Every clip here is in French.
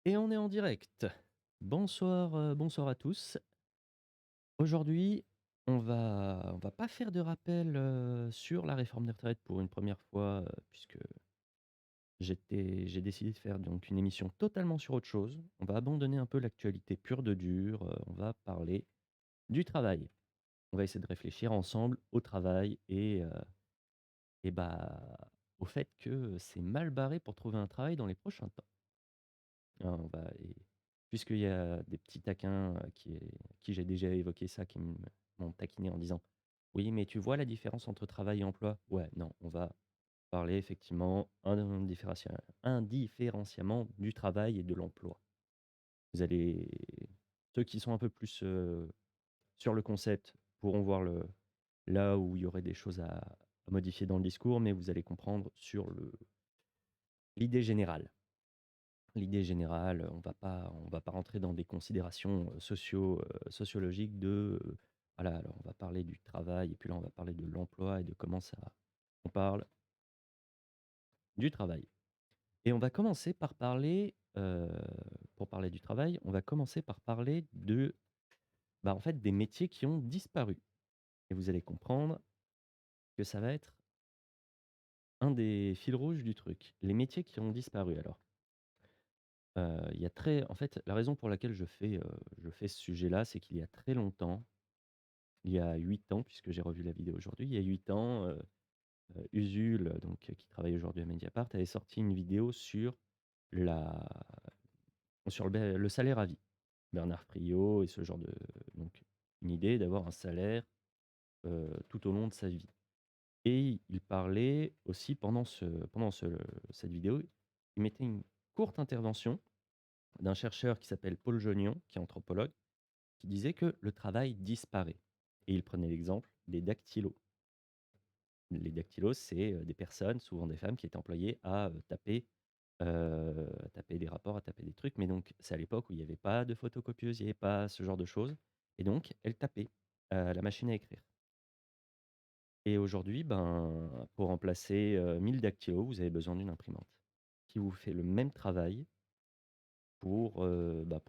Et on est en direct. Bonsoir, bonsoir à tous. Aujourd'hui, on va pas faire de rappel, sur la réforme des retraites pour une première fois, puisque j'ai décidé de faire donc une émission totalement sur autre chose. On va abandonner un peu l'actualité pure de dur, on va parler du travail. On va essayer de réfléchir ensemble au travail et bah, au fait que c'est mal barré pour trouver un travail dans les prochains temps. Hein, puisqu'il y a des petits taquins, qui j'ai déjà évoqué ça, m'ont taquiné en disant: «Oui, mais tu vois la différence entre travail et emploi?» Ouais, non, on va parler effectivement indifférenciamment du travail et de l'emploi. Vous allez Ceux qui sont un peu plus, sur le concept pourront voir là où il y aurait des choses à modifier dans le discours, mais vous allez comprendre sur l'idée générale. L'idée générale, on va pas rentrer dans des considérations, sociologiques voilà, alors on va parler du travail et puis là on va parler de l'emploi et de comment ça on parle du travail. Et on va commencer par parler, pour parler du travail, on va commencer par parler en fait, des métiers qui ont disparu et vous allez comprendre que ça va être un des fils rouges du truc. Les métiers qui ont disparu alors. Il y a très en fait, la raison pour laquelle je fais ce sujet-là, c'est qu'il y a très longtemps, il y a 8 ans, puisque j'ai revu la vidéo aujourd'hui, il y a 8 ans, Usul, qui travaille aujourd'hui à Mediapart, avait sorti une vidéo la sur le salaire à vie. Bernard Friot et ce genre de donc une idée d'avoir un salaire, tout au long de sa vie et il parlait aussi pendant cette vidéo, il mettait une courte intervention d'un chercheur qui s'appelle Paul Jonion, qui est anthropologue, qui disait que le travail disparaît et il prenait l'exemple des dactylos. Les dactylos, c'est, des personnes, souvent des femmes, qui étaient employées à taper des rapports, à taper des trucs, mais donc c'est à l'époque où il y avait pas de photocopieuse, il y avait pas ce genre de choses et donc elles tapaient à la machine à écrire et aujourd'hui, pour remplacer, 1000 dactylos, vous avez besoin d'une imprimante qui vous fait le même travail pour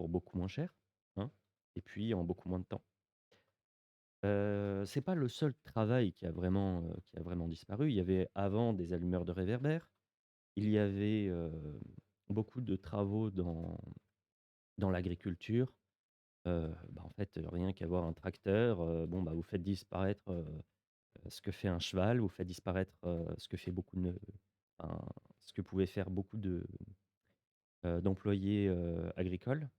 beaucoup moins cher, hein, et puis en beaucoup moins de temps. C'est pas le seul travail qui a vraiment disparu. Il y avait avant des allumeurs de réverbères. Il y avait, beaucoup de travaux dans l'agriculture. En fait, rien qu'avoir un tracteur, vous faites disparaître, ce que fait un cheval, vous faites disparaître, ce que fait beaucoup de enfin, ce que pouvaient faire beaucoup d'employés, agricoles.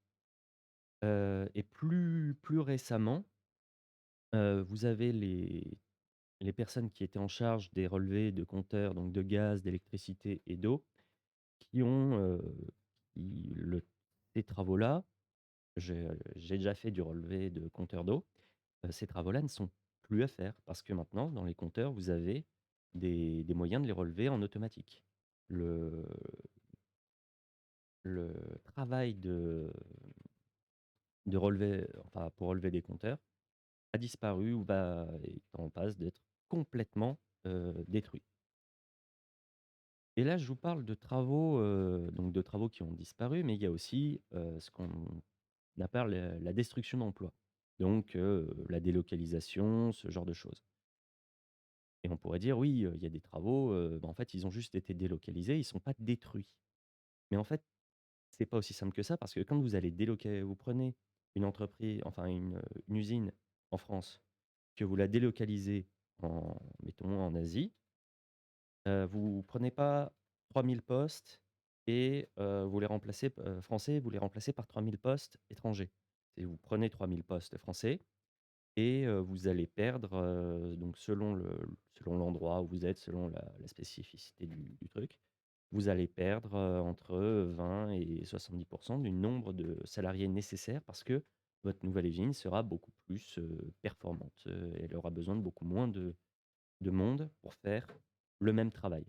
Et plus récemment, vous avez les personnes qui étaient en charge des relevés de compteurs, donc de gaz, d'électricité et d'eau, qui ont, qui le ces travaux-là, j'ai déjà fait du relevé de compteurs d'eau, ces travaux-là ne sont plus à faire parce que maintenant, dans les compteurs, vous avez des moyens de les relever en automatique. Le le travail de relever, enfin, pour relever des compteurs a disparu ou est en passe d'être complètement, détruit. Et là, je vous parle de travaux, de travaux qui ont disparu, mais il y a aussi, ce qu'on appelle la destruction d'emplois. Donc, la délocalisation, ce genre de choses. Et on pourrait dire: «Oui, il y a des travaux, en fait, ils ont juste été délocalisés, ils ne sont pas détruits». Mais en fait, c'est pas aussi simple que ça parce que quand vous prenez une entreprise, enfin une usine en France, que vous la délocalisez mettons en Asie. Vous prenez pas 3 000 postes et vous les remplacez français, vous les remplacez par 3 000 postes étrangers. C'est vous prenez 3 000 postes français et vous allez perdre, donc selon l'endroit où vous êtes, selon la spécificité du truc, vous allez perdre, entre 20 et 70 du nombre de salariés nécessaires parce que votre nouvelle usine sera beaucoup plus, performante, elle aura besoin de beaucoup moins de monde pour faire le même travail.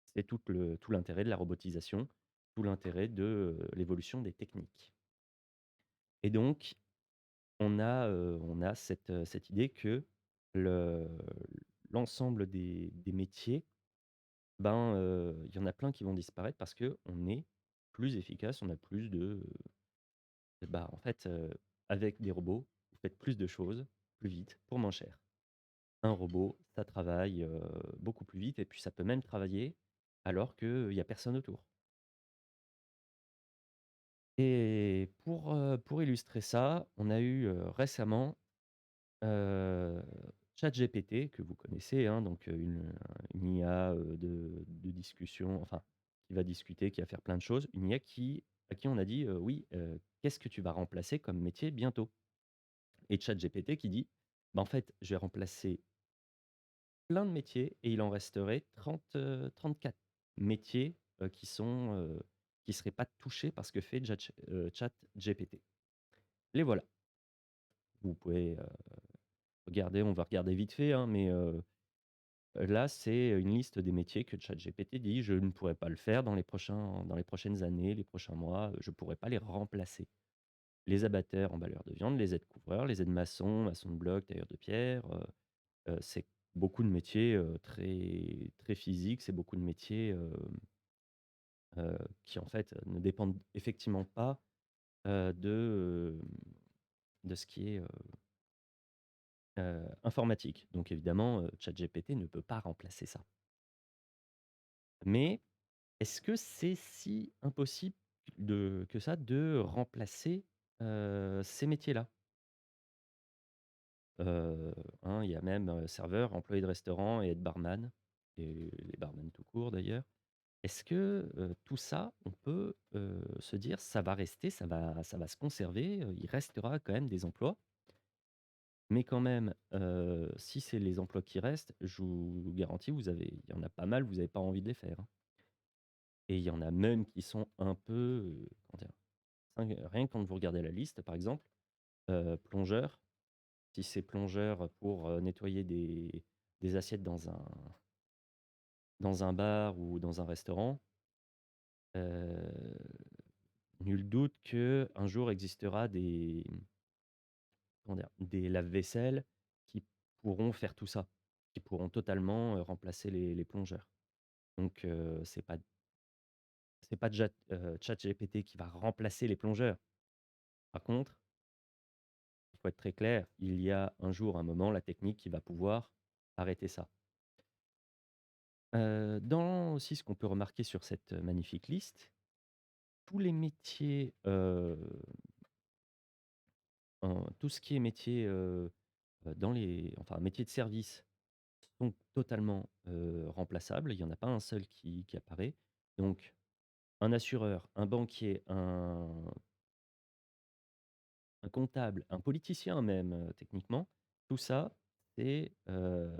C'est tout l'intérêt de la robotisation, tout l'intérêt de, l'évolution des techniques. Et donc on a cette idée que le l'ensemble des métiers, il y en a plein qui vont disparaître parce qu'on n'est plus efficace, on a plus de, bah, en fait, avec des robots, vous faites plus de choses, plus vite, pour moins cher. Un robot, ça travaille, beaucoup plus vite et puis ça peut même travailler alors qu'il y a personne autour. Et pour illustrer ça, on a eu, récemment, heu, ChatGPT que vous connaissez, hein, donc une IA, de discussion, enfin, qui va discuter, qui va faire plein de choses. Une IA à qui on a dit, «Oui, qu'est-ce que tu vas remplacer comme métier bientôt?» Et ChatGPT qui dit: «Bah, en fait, je vais remplacer plein de métiers et il en resterait 34 métiers, qui seraient pas touchés par ce que fait ChatGPT». Les voilà. Vous pouvez, regarder, on va regarder vite fait, hein, mais là, c'est une liste des métiers que ChatGPT dit: «Je ne pourrai pas le faire dans les prochaines années, les prochains mois, je ne pourrai pas les remplacer». Les abatteurs, emballeurs de viande, les aides-couvreurs, les aides-maçons, maçons de blocs, tailleurs de pierre, c'est beaucoup de métiers, très très physiques. C'est beaucoup de métiers, qui en fait, ne dépendent effectivement pas, de ce qui est, informatique. Donc évidemment, ChatGPT ne peut pas remplacer ça. Mais est-ce que c'est si impossible que ça de remplacer, ces métiers-là? Heu, hein, il y a même, serveur, employé de restaurant et aide-barman et les barman tout court d'ailleurs. Est-ce que, tout ça, on peut, se dire: «Ça va rester, ça va se conserver, il restera quand même des emplois», mais quand même, si c'est les emplois qui restent, je vous garantis, il y en a pas mal, vous avez pas envie de les faire, hein, et il y en a même qui sont un peu, comment dire? Rien que quand vous regardez la liste, par exemple, plongeur, si c'est plongeur pour, nettoyer des assiettes dans un bar ou dans un restaurant, heu, nul doute qu'un jour existera comment dire? Des lave-vaisselle qui pourront faire tout ça, qui pourront totalement, remplacer les plongeurs. Donc c'est pas ChatGPT qui va remplacer les plongeurs. Par contre, il faut être très clair, il y a un jour, un moment, la technique qui va pouvoir arrêter ça. Dans aussi ce qu'on peut remarquer sur cette magnifique liste, tous les métiers, tout ce qui est métier, dans les enfin métiers de service sont totalement, remplaçables. Il y en a pas un seul qui apparaît. Donc un assureur, un banquier, un comptable, un politicien même, techniquement, tout ça, c'est, heu,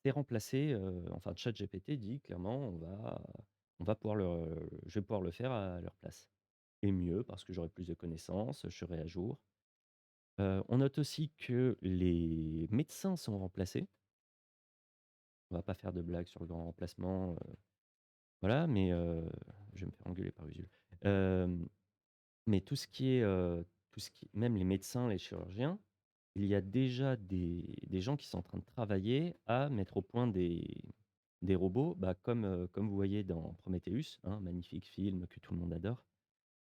c'est remplacé, enfin ChatGPT dit clairement: on va pouvoir je vais pouvoir le faire à leur place et mieux parce que j'aurai plus de connaissances, je serai à jour». On note aussi que les médecins sont remplacés. On va pas faire de blagues sur le grand remplacement, voilà, mais je vais me faire engueuler par Usul. Hem, mais tout ce qui même les médecins, les chirurgiens, il y a déjà des gens qui sont en train de travailler à mettre au point des robots, bah, comme vous voyez dans Prometheus, hein, magnifique film que tout le monde adore.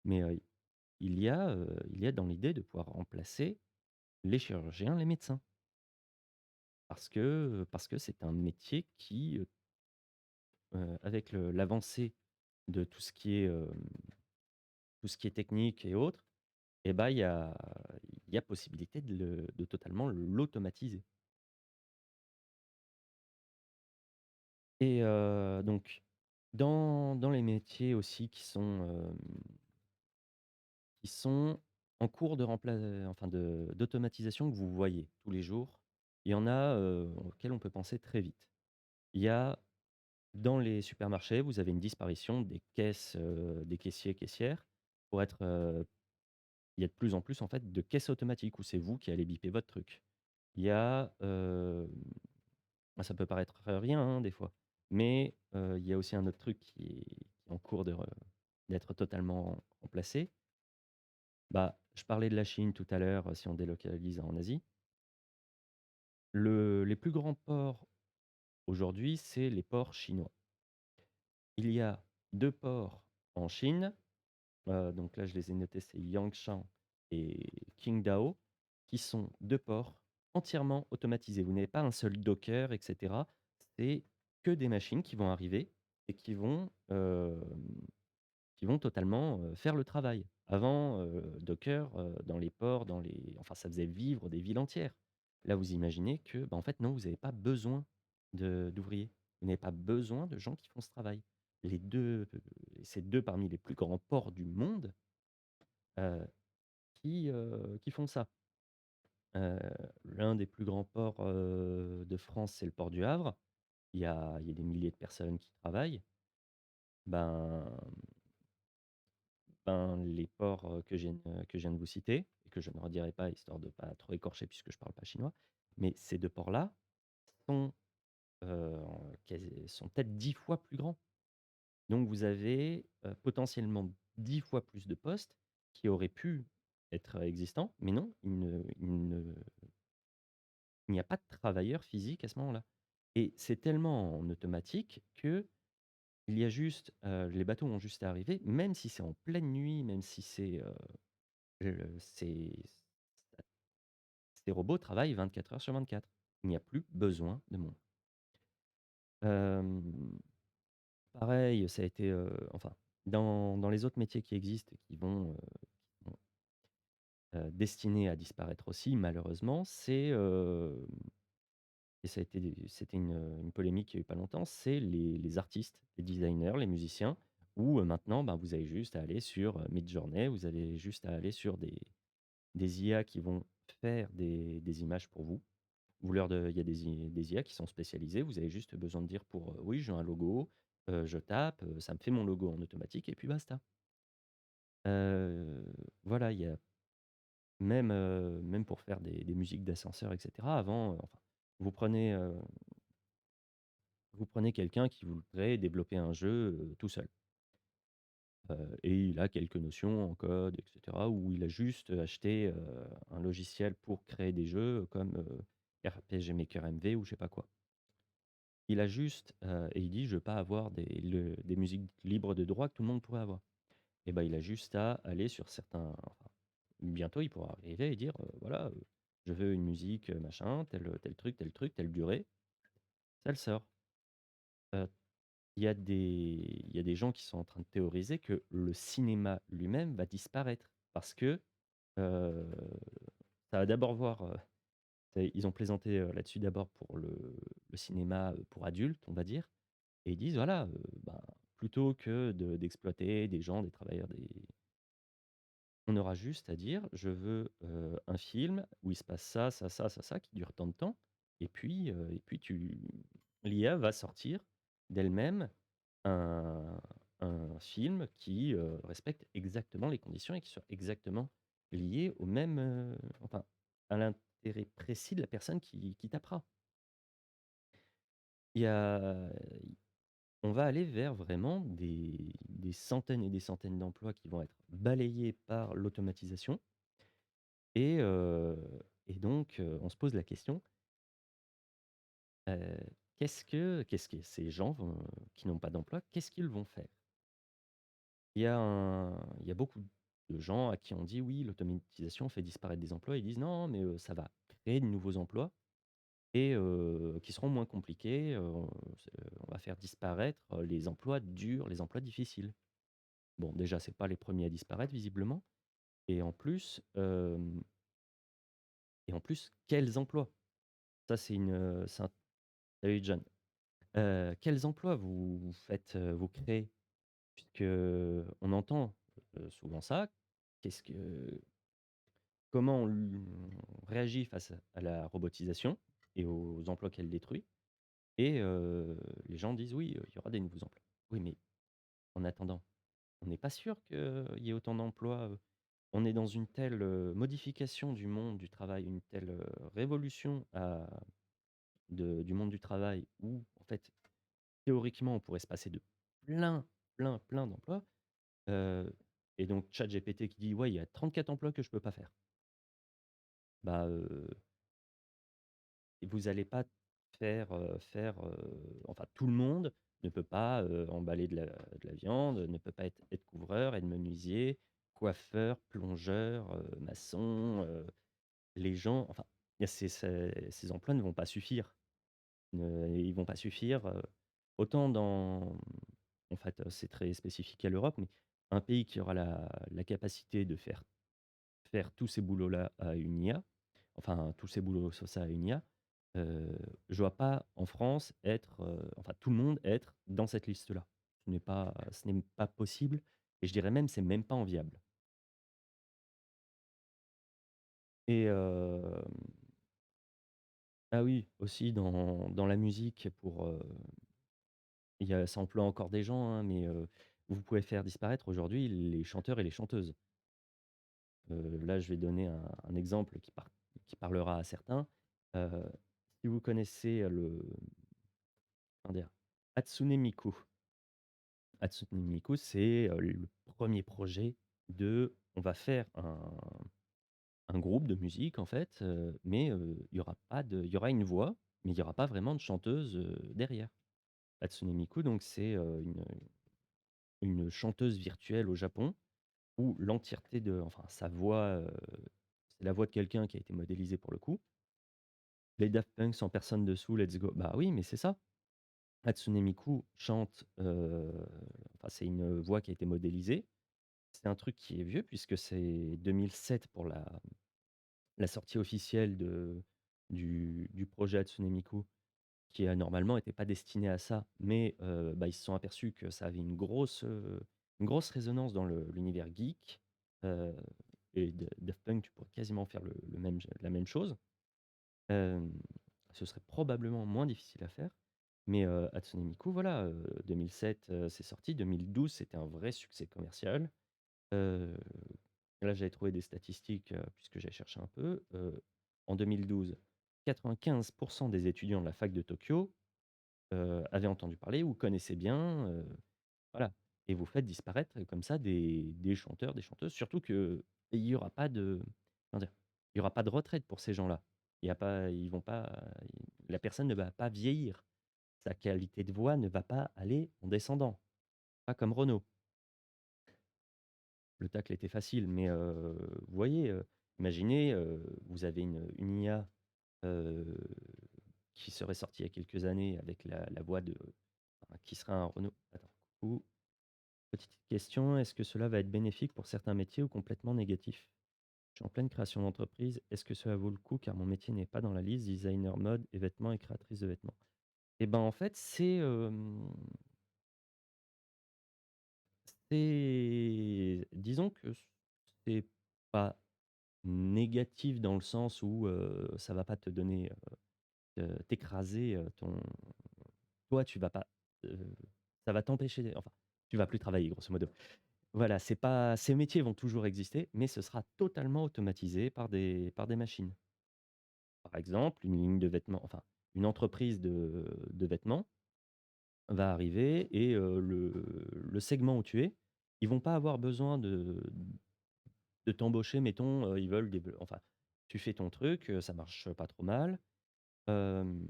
Mais il y a dans l'idée de pouvoir remplacer les chirurgiens, les médecins. Parce que c'est un métier qui, avec l'avancée de tout ce qui est technique et autres, et bah, il y a possibilité de totalement l'automatiser. Et donc dans les métiers aussi qui sont en cours de enfin d'automatisation que vous voyez tous les jours, il y en a, auxquels on peut penser très vite. Il y a Dans les supermarchés, vous avez une disparition des caisses, des caissiers, caissières pour être, il y a de plus en plus, en fait, de caisses automatiques où c'est vous qui allez biper votre truc. Il y a, bah, ça peut paraître rien, hein, des fois, mais il y a aussi un autre truc qui est en cours d'être totalement remplacé. Bah, je parlais de la Chine tout à l'heure, si on délocalise en Asie. Les plus grands ports aujourd'hui, c'est les ports chinois. Il y a 2 ports, en Chine, donc là je les ai notés, c'est Yangshan et Qingdao, qui sont 2 ports entièrement automatisés. Vous n'avez pas un seul Docker et cetera. C'est que des machines qui vont arriver et qui vont totalement, faire le travail. Avant, Docker, dans les ports, enfin, ça faisait vivre des villes entières. Là, vous imaginez que, bah, en fait, non, vous n'avez pas besoin d'ouvriers. Vous n'avez pas besoin de gens qui font ce travail. Les 2, c'est 2 parmi les plus grands ports du monde, heu, qui font ça. Heu, L'un des plus grands ports, de France, c'est le port du Havre. Il y a des milliers de personnes qui travaillent. Ben les ports, que je viens de vous citer et que je ne redirai pas histoire de pas trop écorcher puisque je parle pas chinois, mais ces 2 ports-là sont, sont peut-être 10 fois plus grands. Donc vous avez, potentiellement 10 fois plus de postes qui auraient pu être existants, mais non, il n'y a pas de travailleurs physiques à ce moment-là et c'est tellement en automatique que il y a juste, les bateaux ont juste à arriver, même si c'est en pleine nuit, même si ces robots travaillent 24 heures sur 24. Il n'y a plus besoin de monde. Hem, Pareil, ça a été, enfin, dans les autres métiers qui existent et qui sont, destinés à disparaître aussi malheureusement, et ça a été c'était une polémique il y a eu pas longtemps, c'est les artistes, les designers, les musiciens où, maintenant, ben, vous avez juste à aller sur, Midjourney, vous avez juste à aller sur des IA qui vont faire des images pour vous. Il y a des IA qui sont spécialisées, vous avez juste besoin de dire pour, «Oui, je veux un logo», je tape, ça me fait mon logo en automatique et puis basta. Heu, voilà, il y a même pour faire des musiques d'ascenseur et cetera, avant, enfin, vous prenez, heu, vous prenez quelqu'un qui voudrait développer un jeu, tout seul, et il a quelques notions en code et cetera, ou il a juste acheté, un logiciel pour créer des jeux comme, RPG Maker MV ou je sais pas quoi. Il a juste, et il dit: «Je veux pas avoir des musiques libres de droit que tout le monde pourrait avoir». Et ben il a juste à aller sur certains enfin, bientôt il pourra arriver et dire, voilà, «Je veux une musique, machin, tel truc, telle durée», ça le sort. Heu, il y a des gens qui sont en train de théoriser que le cinéma lui-même va disparaître parce que, heu, ça va d'abord voir, ils ont plaisanté, là-dessus d'abord pour le cinéma, pour adultes, on va dire. Et ils disent voilà, ben, plutôt que d'exploiter des gens, des travailleurs, on aura juste à dire: «Je veux, un film où il se passe ça, ça, ça, ça, ça, qui dure tant de temps» et puis l'IA va sortir d'elle-même un film qui, respecte exactement les conditions et qui soit exactement lié au même, enfin, à l'intérêt précis de la personne qui tapera. Il y a On va aller vers vraiment des centaines et des centaines d'emplois qui vont être balayés par l'automatisation et heu donc on se pose la question, heu, qu'est-ce que ces gens qui n'ont pas d'emploi, qu'est-ce qu'ils vont faire? Il y a beaucoup de gens à qui on dit: «Oui, l'automatisation fait disparaître des emplois». Ils disent: «Non, mais ça va créer de nouveaux emplois et qui seront moins compliqués, on va faire disparaître, les emplois durs, les emplois difficiles». Bon, déjà, c'est pas les premiers à disparaître visiblement et en plus, quels emplois? Ça, c'est un salut John. Quels emplois vous faites, vous créez? Puisque on entend, souvent ça. Qu'est-ce que Comment on réagit face à la robotisation et aux emplois qu'elle détruit? Et les gens disent: «Oui, il y aura des nouveaux emplois». Oui, mais en attendant, on n'est pas sûr qu'il y ait autant d'emplois, on est dans une telle, modification du monde du travail, une telle, révolution du monde du travail où, en fait, théoriquement, on pourrait se passer de plein, plein d'emplois, heu et donc ChatGPT qui dit: «Ouais, il y a 34 emplois que je peux pas faire». Bah, vous allez pas faire, enfin tout le monde ne peut pas, emballer de la viande, ne peut pas être couvreur, être menuisier, coiffeur, plongeur, maçon, les gens enfin, il y a ces emplois ne vont pas suffire. Ils vont pas suffire, autant dans en fait, c'est très spécifique à l'Europe, mais un pays qui aura la capacité de faire tous ces boulots-là à une IA, enfin tous ces boulots sur ça à une IA, je vois pas en France être, enfin tout le monde être dans cette liste-là. Ce n'est pas possible et je dirais même, c'est même pas enviable et ah oui, aussi dans la musique ça emploie encore des gens, hein, mais vous pouvez faire disparaître aujourd'hui les chanteurs et les chanteuses. Là, je vais donner un exemple qui parlera à certains. Heu, Si vous connaissez comment dire? Hatsune Miku. Hatsune Miku, c'est, le premier projet on va faire un groupe de musique en fait, mais il y aura une voix, mais il y aura pas vraiment de chanteuse, derrière. Hatsune Miku donc c'est, une chanteuse virtuelle au Japon où l'entièreté de enfin sa voix, c'est la voix de quelqu'un qui a été modélisé pour le coup. Les Daft Punk sans personne dessous, let's go. Bah oui, mais c'est ça. Hatsune Miku chante, enfin c'est une voix qui a été modélisée. C'est un truc qui est vieux puisque c'est 2007 pour la sortie officielle du projet Hatsune Miku qui a normalement était pas destiné à ça, mais bah, ils se sont aperçus que ça avait une grosse résonance dans l'univers geek, heu et Daft Punk, tu pourrais quasiment faire le même la même chose. Hem, Ce serait probablement moins difficile à faire, mais Hatsune Miku, voilà, 2007, c'est sorti. 2012, c'était un vrai succès commercial. Heu, Là, j'avais trouvé des statistiques, puisque j'ai cherché un peu. En 2012, 95 des étudiants de la fac de Tokyo, avaient entendu parler ou connaissaient bien, voilà et vous faites disparaître comme ça des chanteurs, des chanteuses, surtout qu'il y aura pas de comment dire? Il y aura pas de retraite pour ces gens-là. Il y a pas ils vont pas la personne ne va pas vieillir. Sa qualité de voix ne va pas aller en descendant, pas comme Renaud. Le tacle était facile, mais vous voyez, imaginez, vous avez une IA, heu, qui serait sortie il y a quelques années avec la voix enfin, qui sera un Renaud attends, coucou. Petite question, est-ce que cela va être bénéfique pour certains métiers ou complètement négatif? Je suis en pleine création d'entreprise. Est-ce que cela vaut le coup car mon métier n'est pas dans la liste, designer mode et vêtements et créatrice de vêtements? Et ben, en fait, c'est disons que c'est pas négatif dans le sens où, ça va pas te donner, t'écraser, toi, tu vas pas, heu, ça va t'empêcher enfin, tu vas plus travailler grosso modo. Voilà, c'est pas ces métiers vont toujours exister, mais ce sera totalement automatisé par des machines. Par exemple, une ligne de vêtements enfin, une entreprise de vêtements va arriver et le segment où tu es, ils vont pas avoir besoin de t'embaucher, mettons, ils veulent enfin, tu fais ton truc, ça marche pas trop mal, hem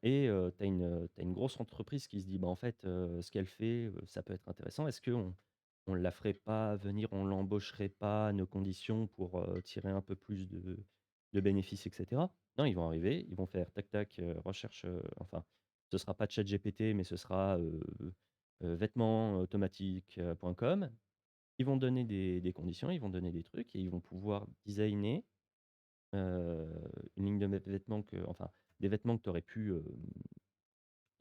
et tu une grosse entreprise qui se dit: «Bah, en fait, ce qu'elle fait, ça peut être intéressant. Est-ce qu'on la ferait pas venir, on l'embaucherait pas à nos conditions pour, tirer un peu plus de bénéfices et cetera?» Non, ils vont arriver, ils vont faire tac tac, recherche, enfin, ce sera pas ChatGPT, mais ce sera, vêtements-automatiques.com. Ils vont donner des conditions, ils vont donner des trucs et ils vont pouvoir designer, heu, une ligne de vêtements enfin, des vêtements que tu aurais pu,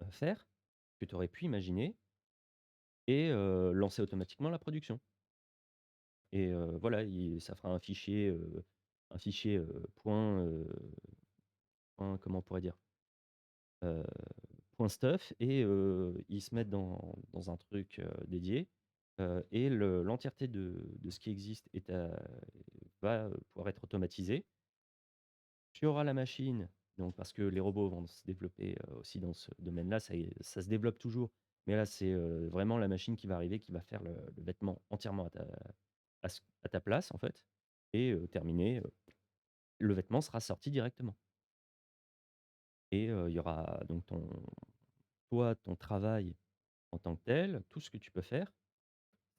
faire, que tu aurais pu imaginer et lancer automatiquement la production et voilà, ça fera un fichier, point comment on pourrait dire? Heu, point stuff et ils se mettent dans un truc, dédié, et l'entièreté de ce qui existe va, pouvoir être automatisé. Tu auras la machine, donc parce que les robots vont se développer, aussi dans ce domaine-là, ça se développe toujours, mais là, c'est, vraiment la machine qui va arriver, qui va faire le vêtement entièrement à ta place, en fait et terminé, le vêtement sera sorti directement et il y aura donc ton travail, en tant que tel, tout ce que tu peux faire,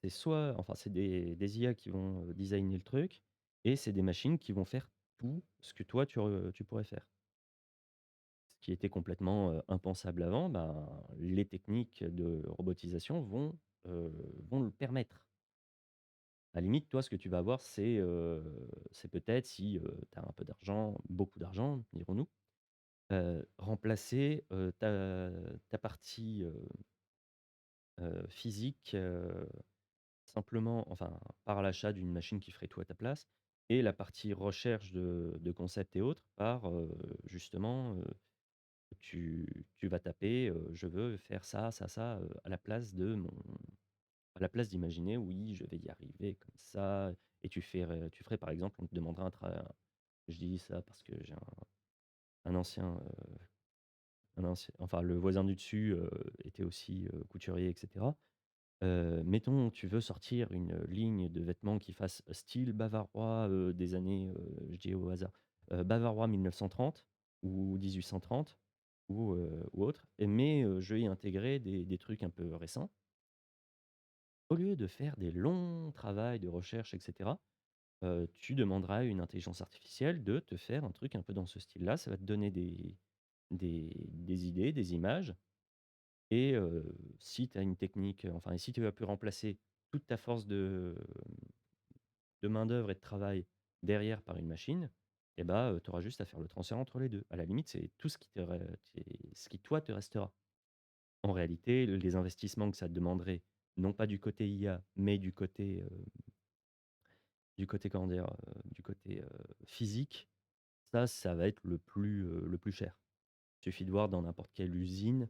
c'est soit enfin, c'est des IA qui vont, designer le truc et c'est des machines qui vont faire tout ce que toi tu pourrais faire. Ce qui était complètement, impensable avant, ben, les techniques de robotisation vont le permettre. À la limite, toi, ce que tu vas avoir, c'est peut-être si, tu as un peu d'argent, beaucoup d'argent, dirons-nous, remplacer, ta partie, physique, simplement enfin, par l'achat d'une machine qui ferait tout à ta place et la partie recherche de concepts et autres par, justement, tu vas taper, «Je veux faire ça, ça, ça, à la place d'imaginer: «Oui, je vais y arriver comme ça» et tu ferais par exemple, on te demandera un tra je dis ça parce que j'ai un ancien, enfin le voisin du dessus, était aussi, couturier et cetera. Mettons, tu veux sortir une ligne de vêtements qui fasse style bavarois, des années, je dis au hasard, bavarois 1930 ou 1830 ou autre mais je vais y intégrer des trucs un peu récents. Au lieu de faire des longs travails de recherche et cetera, tu demanderas à une intelligence artificielle de te faire un truc un peu dans ce style-là. Ça va te donner des idées, des images et si tu as une technique, enfin et si tu as pu remplacer toute ta force de main-d'œuvre et de travail derrière par une machine et bah, tu auras juste à faire le transfert entre les 2. À la limite, c'est tout ce qui toi te restera. En réalité, les investissements que ça te demanderait, non pas du côté IA, mais du côté comment dire? Du côté, physique, ça va être le plus cher. Il suffit de voir dans n'importe quelle usine,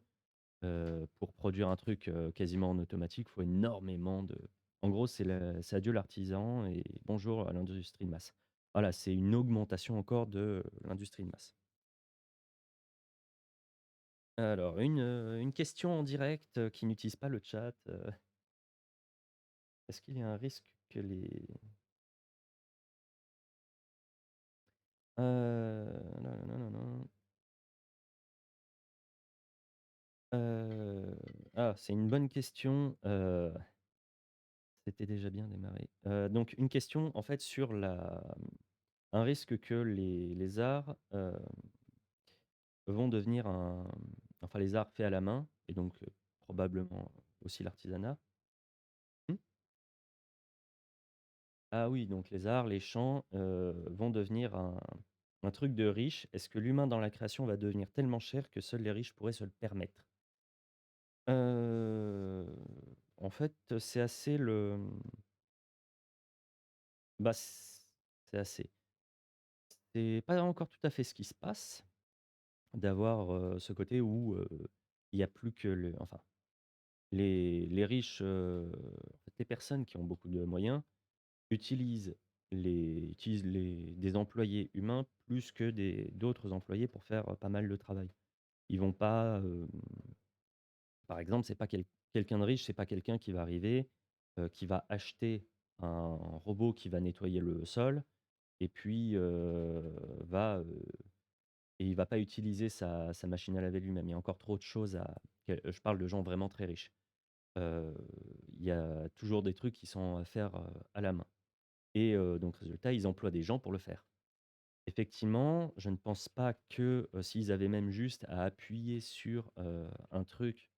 pour produire un truc, quasiment en automatique, il faut énormément de en gros, c'est adieu l'artisan et bonjour à l'industrie de masse. Voilà, c'est une augmentation encore de l'industrie de masse. Alors une question en direct, qui n'utilise pas le chat, est-ce qu'il y a un risque que les nananana, c'est une bonne question, c'était déjà bien démarré. Donc une question en fait sur un risque que les arts, vont devenir enfin les arts faits à la main et donc probablement aussi l'artisanat. Mmh? Ah oui, donc les arts, les chants, vont devenir un truc de riche. Est-ce que l'humain dans la création va devenir tellement cher que seuls les riches pourraient se le permettre? Heu, En fait, c'est assez bah, c'est assez. C'est pas encore tout à fait ce qui se passe, d'avoir, ce côté où, il y a plus que enfin, les riches, en fait, les personnes qui ont beaucoup de moyens utilisent des employés humains plus que d'autres employés pour faire, pas mal de travail. Ils vont pas, par exemple, c'est pas quelqu'un de riche, c'est pas quelqu'un qui va arriver, qui va acheter un robot qui va nettoyer le sol et puis, il va pas utiliser sa machine à laver lui-même. Il y a encore trop de choses je parle de gens vraiment très riches. Heu, il y a toujours des trucs qui sont à faire, à la main et donc résultat, ils emploient des gens pour le faire. Effectivement, je ne pense pas que, s'ils avaient même juste à appuyer sur, un truc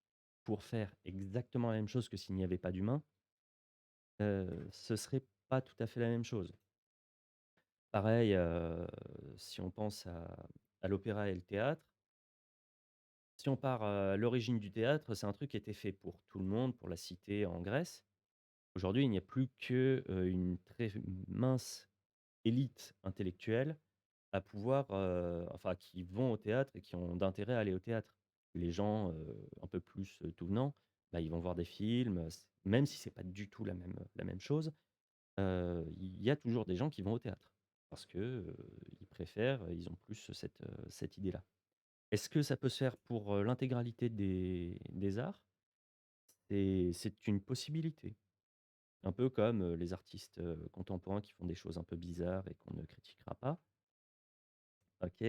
pour faire exactement la même chose que s'il n'y avait pas d'humain, ce serait pas tout à fait la même chose. Pareil, si on pense à l'opéra et le théâtre, si on part à l'origine du théâtre, c'est un truc qui était fait pour tout le monde, pour la cité en Grèce. Aujourd'hui, il n'y a plus que, une très mince élite intellectuelle à pouvoir, enfin qui vont au théâtre et qui ont d'intérêt à aller au théâtre. Les gens, un peu plus, tout venant, bah, ils vont voir des films, même si c'est pas du tout la même chose, il y a toujours des gens qui vont au théâtre parce que, ils préfèrent, ils ont plus cette idée-là. Est-ce que ça peut se faire pour, l'intégralité des arts? C'est une possibilité. Un peu comme, les artistes, contemporains qui font des choses un peu bizarres et qu'on ne critiquera pas. OK,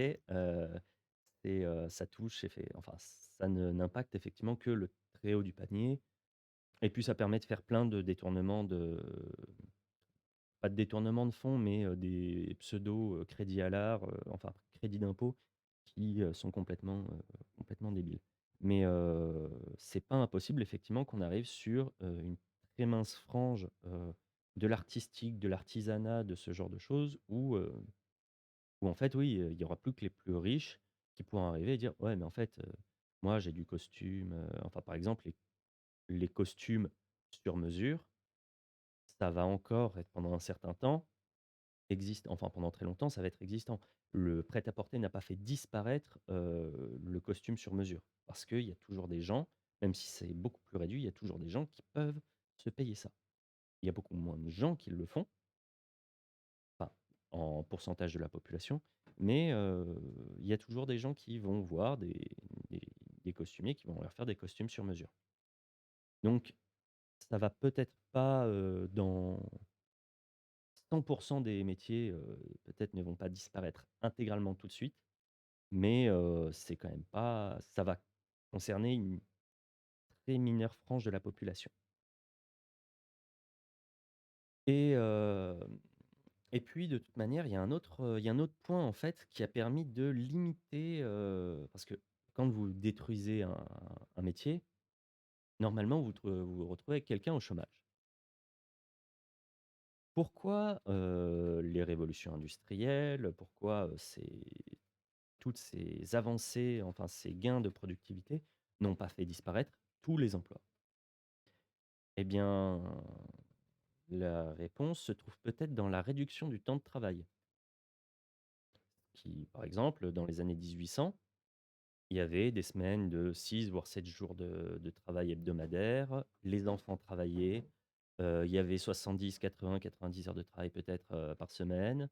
ça touche enfin, ça ne n'impacte effectivement que le très haut du panier et puis ça permet de faire plein de détournements pas de détournement de fonds, mais des pseudo, crédits à l'art, enfin crédits d'impôt qui, sont complètement débiles. Mais c'est pas impossible effectivement qu'on arrive sur, une très mince frange, de l'artistique, de l'artisanat, de ce genre de choses où en fait oui, il y aura plus que les plus riches qui pourront arriver et dire: «Ouais, mais en fait, moi j'ai du costume», enfin par exemple les costumes sur mesure, ça va encore être pendant un certain temps enfin pendant très longtemps, ça va être existant. Le prêt-à-porter n'a pas fait disparaître, le costume sur mesure. Parce qu'il y a toujours des gens, même si c'est beaucoup plus réduit, il y a toujours des gens qui peuvent se payer ça. Il y a beaucoup moins de gens qui le font, enfin, en pourcentage de la population, mais il y a toujours des gens qui vont voir des des costumiers qui vont leur faire des costumes sur mesure. Donc ça va peut-être pas, dans 100 des métiers, peut-être ne vont pas disparaître intégralement tout de suite, mais c'est quand même pas ça va concerner une très mineure frange de la population et et puis de toute manière, il y a un autre point en fait qui a permis de limiter, parce que quand vous détruisez un métier, normalement vous vous retrouvez avec quelqu'un au chômage. Pourquoi, les révolutions industrielles, pourquoi, toutes ces avancées, enfin ces gains de productivité n'ont pas fait disparaître tous les emplois? Eh bien, la réponse se trouve peut-être dans la réduction du temps de travail, qui, par exemple, dans les années 1800, il y avait des semaines de 6 voire 7 jours de travail hebdomadaire. Les enfants travaillaient, il y avait 70 heures de travail peut-être, par semaine.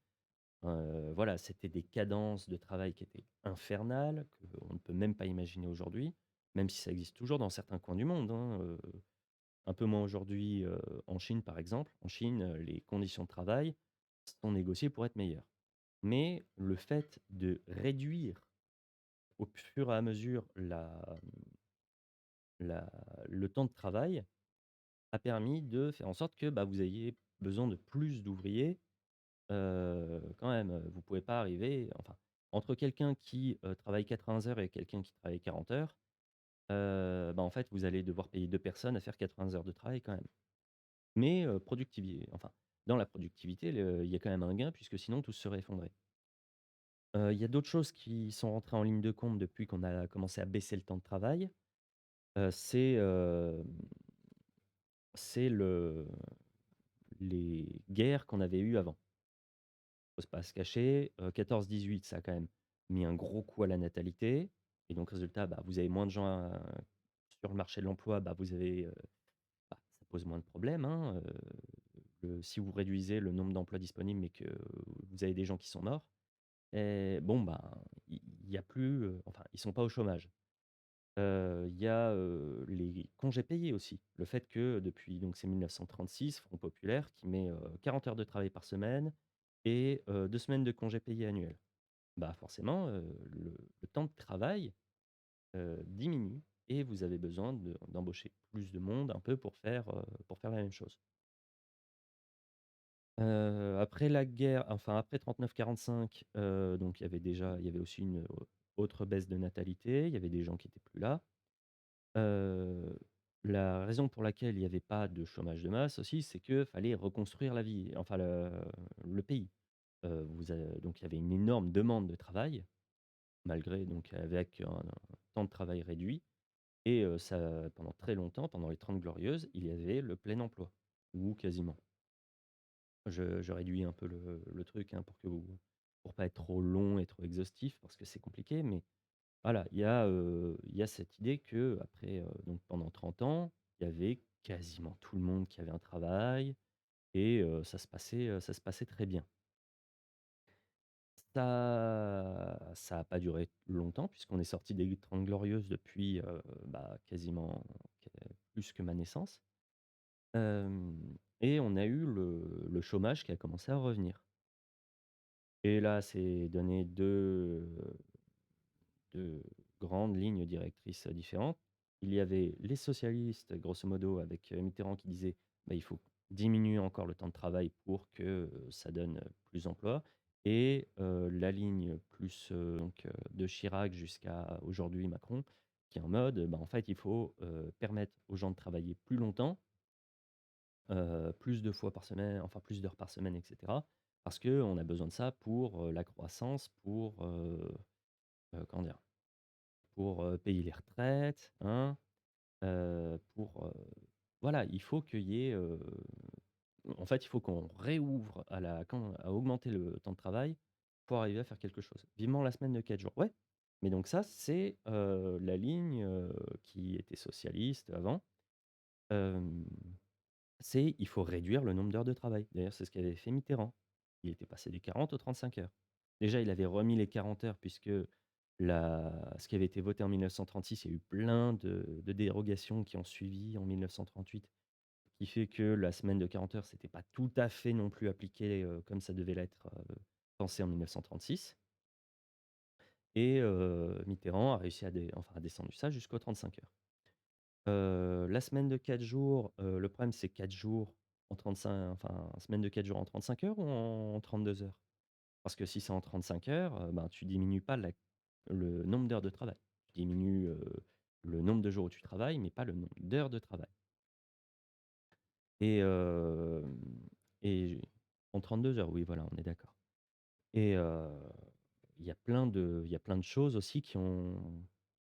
Voilà, c'était des cadences de travail qui étaient infernales, qu'on ne peut même pas imaginer aujourd'hui, même si ça existe toujours dans certains coins du monde, hein, un peu moins aujourd'hui, en Chine, par exemple. En Chine, les conditions de travail sont négociées pour être meilleures. Mais le fait de réduire au fur et à mesure la le temps de travail a permis de faire en sorte que, bah, vous ayez besoin de plus d'ouvriers. Quand même, vous pouvez pas arriver enfin, entre quelqu'un qui, travaille 80 heures et quelqu'un qui travaille 40 heures, bah, en fait, vous allez devoir payer 2 personnes à faire 80 heures de travail quand même. Mais, enfin, dans la productivité, il y a quand même un gain puisque sinon tout se serait effondré. Il y a d'autres choses qui sont rentrées en ligne de compte depuis qu'on a commencé à baisser le temps de travail, c'est les guerres qu'on avait eues avant. Faut pas se cacher, 14-18, ça a quand même mis un gros coup à la natalité et donc résultat, bah, vous avez moins de gens sur le marché de l'emploi, bah, bah, ça pose moins de problèmes, hein, si vous réduisez le nombre d'emplois disponibles, mais que vous avez des gens qui sont morts et bon, bah, il y a plus, enfin, ils sont pas au chômage. Il y a, les congés payés aussi. Le fait que depuis donc c'est 1936, Front populaire qui met, 40 heures de travail par semaine et 2 semaines de congés payés annuels. Bah, forcément, le temps de travail, diminue et vous avez besoin d'embaucher plus de monde un peu pour faire la même chose. Après la guerre, enfin après 39-45, donc il y avait aussi une, autre baisse de natalité, il y avait des gens qui étaient plus là. Heu, la raison pour laquelle il y avait pas de chômage de masse aussi, c'est que fallait reconstruire la vie, enfin le pays. Donc il y avait une énorme demande de travail, malgré donc avec un temps de travail réduit et ça pendant très longtemps, pendant les 30 glorieuses, il y avait le plein emploi ou quasiment. Je réduis un peu le truc, hein, pour pas être trop long et trop exhaustif parce que c'est compliqué, mais voilà, il y a cette idée qu'après, donc pendant 30 ans, il y avait quasiment tout le monde qui avait un travail et ça se passait très bien. Ça a pas duré longtemps puisqu'on est sorti des 30 glorieuses depuis, bah, quasiment q plus que ma naissance. Et on a eu le chômage qui a commencé à revenir. Et là, c'est donné 2 grandes lignes directrices, différentes. Il y avait les socialistes, grosso modo, avec, Mitterrand qui disait: «Bah, il faut diminuer encore le temps de travail pour que, ça donne, plus d'emplois» et la ligne plus, de Chirac jusqu'à aujourd'hui Macron, qui est en mode, bah, en fait, il faut, permettre aux gens de travailler plus longtemps, plus de fois par semaine, enfin plus d'heures par semaine et cetera. Parce qu'on a besoin de ça pour, la croissance, pour, comment dire? Pour, payer les retraites, hein, pour, voilà, il faut qu'il y ait, en fait, il faut qu'on réouvre à augmenter le temps de travail pour arriver à faire quelque chose. Vivement la semaine de 4 jours. Ouais, mais donc ça, c'est, la ligne, qui était socialiste avant. Hem, c'est il faut réduire le nombre d'heures de travail. D'ailleurs, c'est ce qu'avait fait Mitterrand. Il était passé des 40 aux 35 heures. Déjà, il avait remis les 40 heures puisque ce qui avait été voté en 1936, il y a eu plein de dérogations qui ont suivi en 1938, qui fait que la semaine de 40 heures, c'était pas tout à fait non plus appliqué, comme ça devait l'être, pensé en 1936 et Mitterrand a réussi à descendre ça jusqu'aux 35 heures. La semaine de 4 jours, le problème c'est 4 jours en 35 enfin, semaine de 4 jours en 35 heures ou en 32 heures? Parce que si c'est en 35 heures, ben, tu diminues pas le nombre d'heures de travail. Tu diminues, le nombre de jours où tu travailles, mais pas le nombre d'heures de travail et et en 32 heures, oui, voilà, on est d'accord et il y a plein de choses aussi qui ont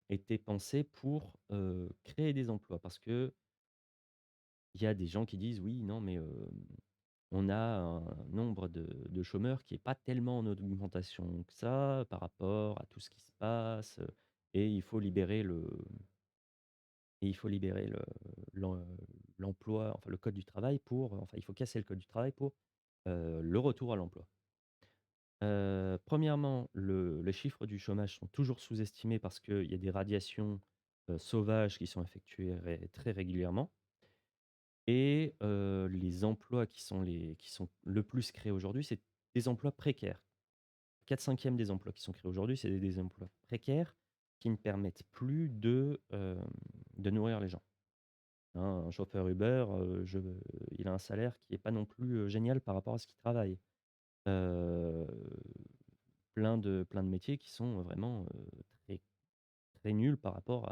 été pensées pour, créer des emplois. Parce qu'il y a des gens qui disent: «Oui, non, mais on a un nombre de chômeurs qui est pas tellement en augmentation que ça par rapport à tout ce qui se passe, et il faut libérer l'em l'emploi, enfin le code du travail pour, enfin il faut casser le code du travail pour, le retour à l'emploi». 1°, les chiffres du chômage sont toujours sous-estimés parce qu'il y a des radiations, sauvages qui sont effectuées très régulièrement et les emplois qui sont le plus créés aujourd'hui, c'est des emplois précaires. 4/5 des emplois qui sont créés aujourd'hui, c'est des emplois précaires qui ne permettent plus de nourrir les gens. Hein, un chauffeur Uber, il a un salaire qui est pas non plus, génial par rapport à ce qu'il travaille. Heu, plein de métiers qui sont vraiment, très très nuls par rapport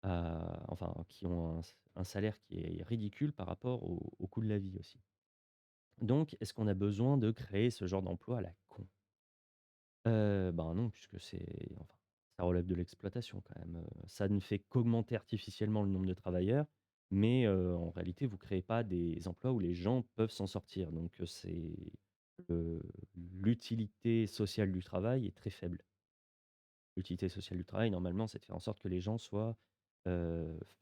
enfin, qui ont un salaire qui est ridicule par rapport au coût de la vie aussi. Donc est-ce qu'on a besoin de créer ce genre d'emploi à la con? Ben, non, puisque ça relève de l'exploitation quand même, ça ne fait qu'augmenter artificiellement le nombre de travailleurs, mais en réalité, vous créez pas des emplois où les gens peuvent s'en sortir. Donc heu, l'utilité sociale du travail est très faible. L'utilité sociale du travail, normalement, c'est de faire en sorte que les gens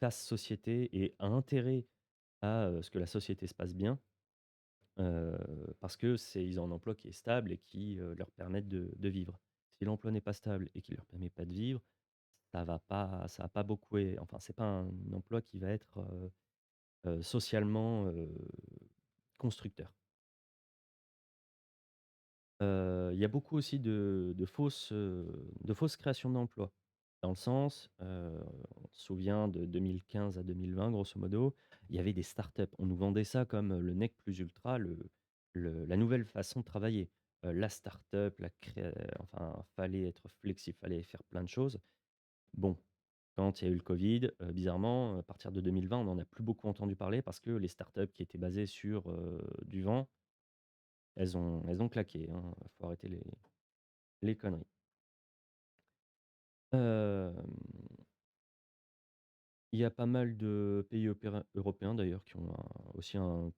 fassent société et aient intérêt à, ce que la société se passe bien, parce que ils ont un emploi qui est stable et qui, leur permettent de vivre. Si l'emploi n'est pas stable et qu'il leur permet pas de vivre, ça va pas beaucoup enfin, c'est pas un emploi qui va être, socialement, constructeur. Il y a beaucoup aussi de fausses créations d'emplois. Dans le sens, on se souvient de 2015 à 2020 grosso modo, il y avait des startups. On nous vendait ça comme, le nec plus ultra, la nouvelle façon de travailler. La startup, enfin, fallait être flexible, fallait faire plein de choses. Bon, quand il y a eu le covid, bizarrement, à partir de 2020, on n'en a plus beaucoup entendu parler parce que les startups qui étaient basées sur, du vent, elles ont claqué, hein. Faut arrêter les conneries. Hem, il y a pas mal de pays européens d'ailleurs qui ont aussi un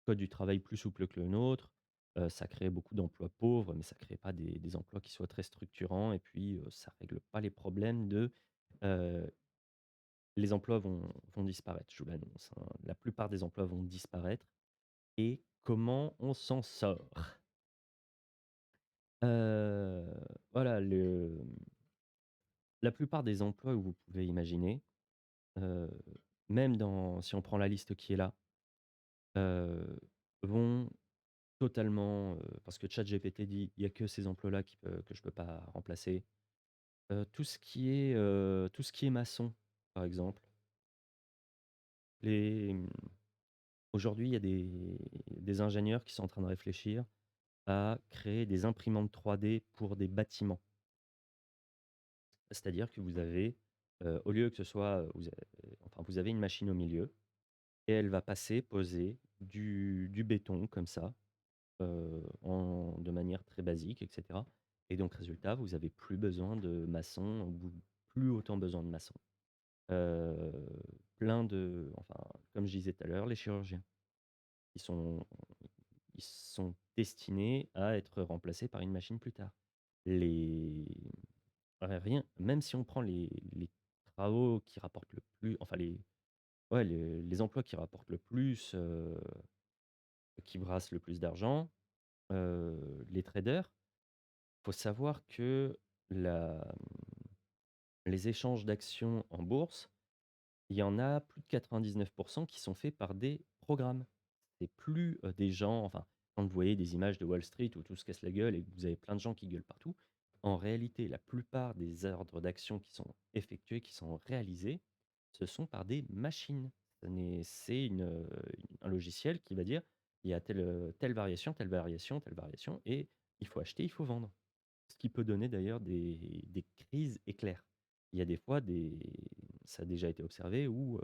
code du travail plus souple que le nôtre. Ça crée beaucoup d'emplois pauvres, mais ça crée pas des emplois qui soient très structurants et puis, ça règle pas les problèmes heu, les emplois vont disparaître, je vous l'annonce, hein. La plupart des emplois vont disparaître et comment on s'en sort? Heu, voilà, la plupart des emplois que vous pouvez imaginer, heu, même si on prend la liste qui est là, heu, vont totalement, parce que ChatGPT dit: «Il y a que ces emplois-là que je peux pas remplacer». Tout ce qui est maçon, par exemple. Les, mmh, Aujourd'hui, il y a des ingénieurs qui sont en train de réfléchir à créer des imprimantes 3D pour des bâtiments. C'est-à-dire que vous avez, au lieu que ce soit, vous avez une machine au milieu et elle va passer, poser du béton comme ça, de manière très basique, et cetera. Et donc résultat, vous avez plus besoin de maçons, ou plus autant besoin de maçons. Heu, comme je disais tout à l'heure, les chirurgiens, ils sont ils sont destinés à être remplacés par une machine plus tard. Les Rien, même si on prend les travaux qui rapportent le plus, enfin les emplois qui rapportent le plus, qui brassent le plus d'argent, les traders, faut savoir que la les échanges d'actions en bourse, il y en a plus de 99 qui sont faits par des programmes. C'est plus, des gens, quand vous voyez des images de Wall Street où tout se casse la gueule et que vous avez plein de gens qui gueulent partout, en réalité, la plupart des ordres d'actions qui sont effectués, qui sont réalisés, ce sont par des machines. C'est un logiciel qui va dire: «Il y a telle variation, telle variation, telle variation et il faut acheter, il faut vendre». Ce qui peut donner d'ailleurs des crises éclairs. Il y a des fois ça a déjà été observé où,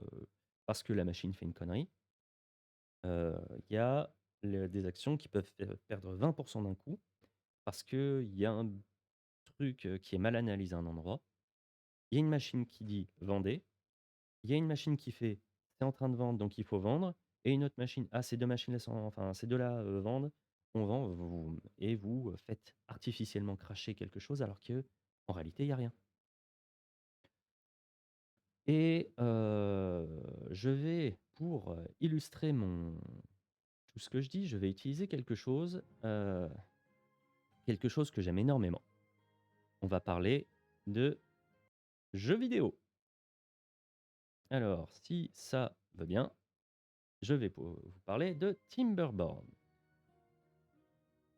parce que la machine fait une connerie, il y a des actions qui peuvent perdre 20 d'un coup parce qu'il y a un truc, qui est mal analysé à un endroit. Il y a une machine qui dit: «Vendez», il y a une machine qui fait: «C'est en train de vendre, donc il faut vendre» et une autre machine: «Ah, ces 2 machines-là ces 2-là, vendent, on vend», vous faites artificiellement cracher quelque chose alors que en réalité, il y a rien. Et je vais pour, illustrer tout ce que je dis, je vais utiliser quelque chose que j'aime énormément. On va parler de jeux vidéo. Alors, si ça va bien, je vais vous parler de Timberborn.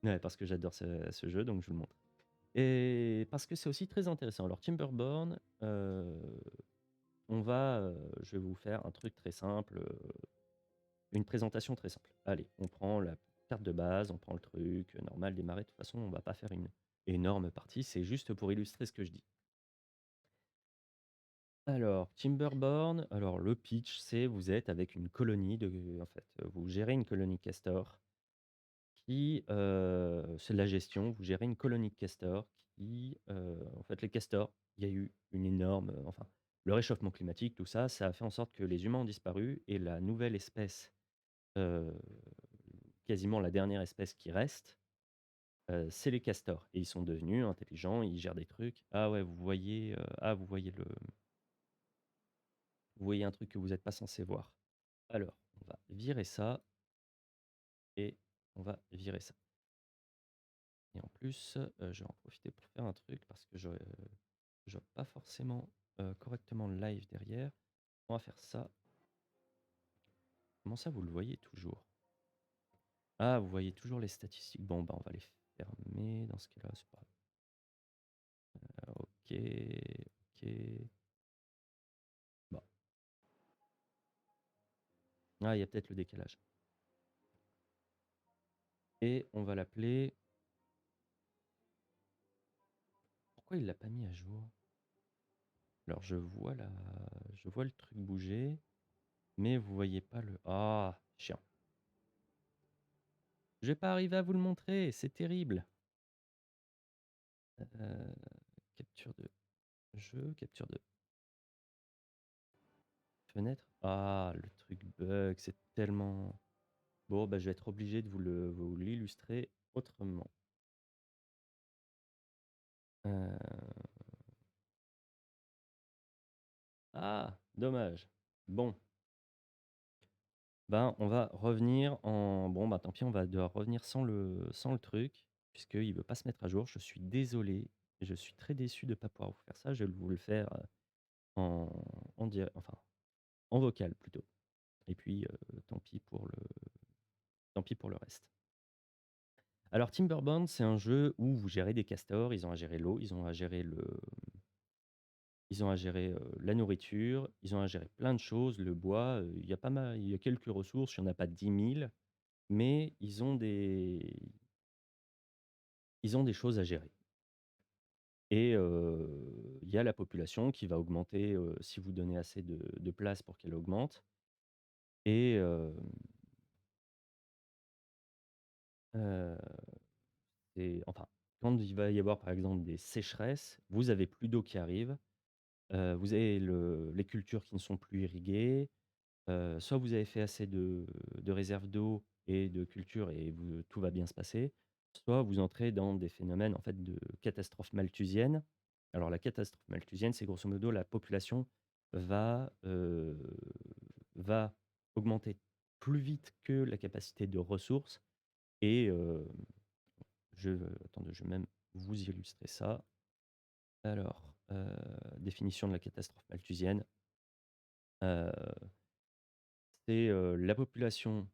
Ouais, parce que j'adore ce jeu, donc je vous le montre. Et parce que c'est aussi très intéressant. Alors Timberborn, je vais vous faire un truc très simple, une présentation très simple. Allez, on prend la carte de base, on prend le truc, normal, démarrer. De toute façon, on va pas faire une énorme partie, c'est juste pour illustrer ce que je dis. Alors, Timberborn, alors le pitch, c'est vous êtes avec une colonie vous gérez une colonie de castors c'est de la gestion, vous gérez une colonie de castors les castors, il y a eu une énorme, le réchauffement climatique, tout ça, ça a fait en sorte que les humains ont disparu et la nouvelle espèce, heu, quasiment la dernière espèce qui reste, c'est les castors et ils sont devenus intelligents, ils gèrent des trucs. Ah ouais, vous voyez un truc que vous êtes pas censé voir. Alors, on va virer ça et on va virer ça. Et en plus, je vais en profiter pour faire un truc parce que je vois pas forcément, correctement le live derrière. On va faire ça. Comment ça, vous le voyez toujours? Ah, vous voyez toujours les statistiques. Bon, bah, on va les fermer dans ce cas-là, c'est pas OK, OK. Bah, ah, il y a peut-être le décalage et on va l'appeler pourquoi il l'a pas mis à jour? Alors je vois le truc bouger, mais vous voyez pas le ah! Chiant. Je vais pas arriver à vous le montrer, c'est terrible. Heu, capture de jeu, capture de fenêtre. Ah, le truc bug, c'est tellement bon, bah, je vais être obligé de vous l'illustrer autrement. Heu, ah, dommage. Bon, ben, on va revenir en bon, bah, tant pis, on va devoir revenir sans le truc, puisqu'il veut pas se mettre à jour. Je suis désolé, je suis très déçu de pas pouvoir vous faire ça. Je vais vous le faire, en en vocal plutôt et puis, tant pis pour le reste. Alors Timberborn, c'est un jeu où vous gérez des castors, ils ont à gérer l'eau, ils ont à gérer Ils ont à gérer, la nourriture, ils ont à gérer plein de choses, le bois, il y a quelques ressources, il y en a pas 10 000, mais ils ont des choses à gérer et il y a la population qui va augmenter, si vous donnez assez de place pour qu'elle augmente et heu enfin, quand il va y avoir, par exemple, des sécheresses, vous avez plus d'eau qui arrive, vous avez les cultures qui ne sont plus irriguées, soit vous avez fait assez de réserves d'eau et de culture et tout va bien se passer, soit vous entrez dans des phénomènes, en fait, de catastrophe malthusienne. Alors la catastrophe malthusienne, c'est grosso modo la population va, heu, va augmenter plus vite que la capacité de ressources et attendez, je vais même vous illustrer ça. Alors, définition de la catastrophe malthusienne, heu, c'est, la population,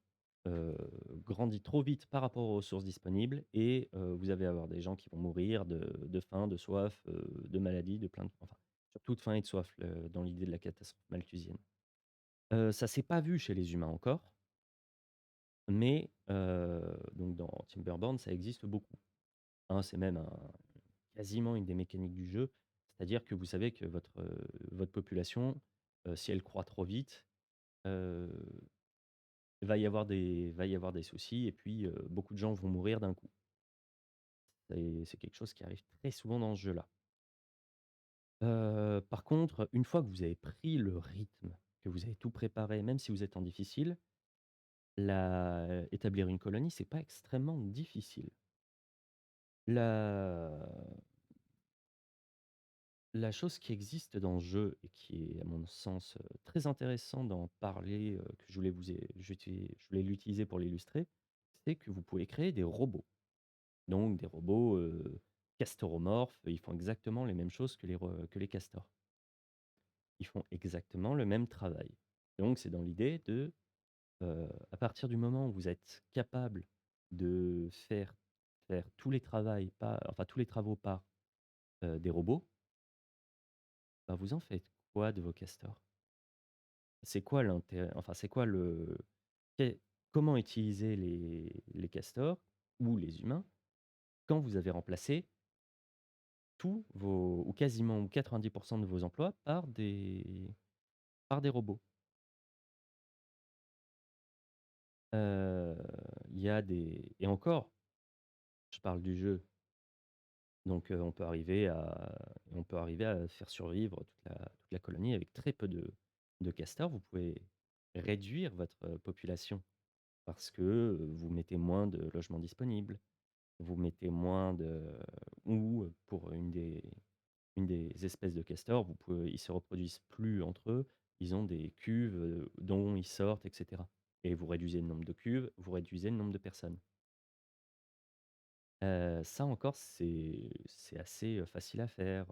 heu, grandit trop vite par rapport aux ressources disponibles et vous allez avoir des gens qui vont mourir de faim, de soif, de maladie, de plein de enfin, surtout de faim et de soif, dans l'idée de la catastrophe malthusienne. Ça s'est pas vu chez les humains encore, mais donc dans Timberborn, ça existe beaucoup, hein. C'est même quasiment une des mécaniques du jeu. C'est-à-dire que vous savez que votre population, si elle croît trop vite, heu, va y avoir des soucis et puis, beaucoup de gens vont mourir d'un coup. C'est quelque chose qui arrive très souvent dans ce jeu-là. Par contre, une fois que vous avez pris le rythme, que vous avez tout préparé, même si vous êtes en difficile, établir une colonie, c'est pas extrêmement difficile. La La chose qui existe dans le jeu et qui est, à mon sens, très intéressant d'en parler, que je voulais l'utiliser pour l'illustrer, c'est que vous pouvez créer des robots. Donc des robots, castoromorphes, ils font exactement les mêmes choses que les castors. Ils font exactement le même travail. Donc c'est dans l'idée à partir du moment où vous êtes capable de faire tous les travaux par, des robots, bah, vous en faites quoi de vos castors? C'est quoi l'intérêt enfin, c'est quoi le qué comment utiliser les castors ou les humains quand vous avez remplacé tous vos ou quasiment ou 90 de vos emplois par des robots? Heu, il y a des et encore, je parle du jeu, donc on peut arriver à faire survivre toute la colonie avec très peu de castors. Vous pouvez réduire votre, population parce que, vous mettez moins de logements disponibles. Vous mettez moins de ou pour une des espèces de castors, ils se reproduisent plus entre eux. Ils ont des cuves, dont ils sortent et cetera et vous réduisez le nombre de cuves, vous réduisez le nombre de personnes. Ça encore, c'est assez, facile à faire,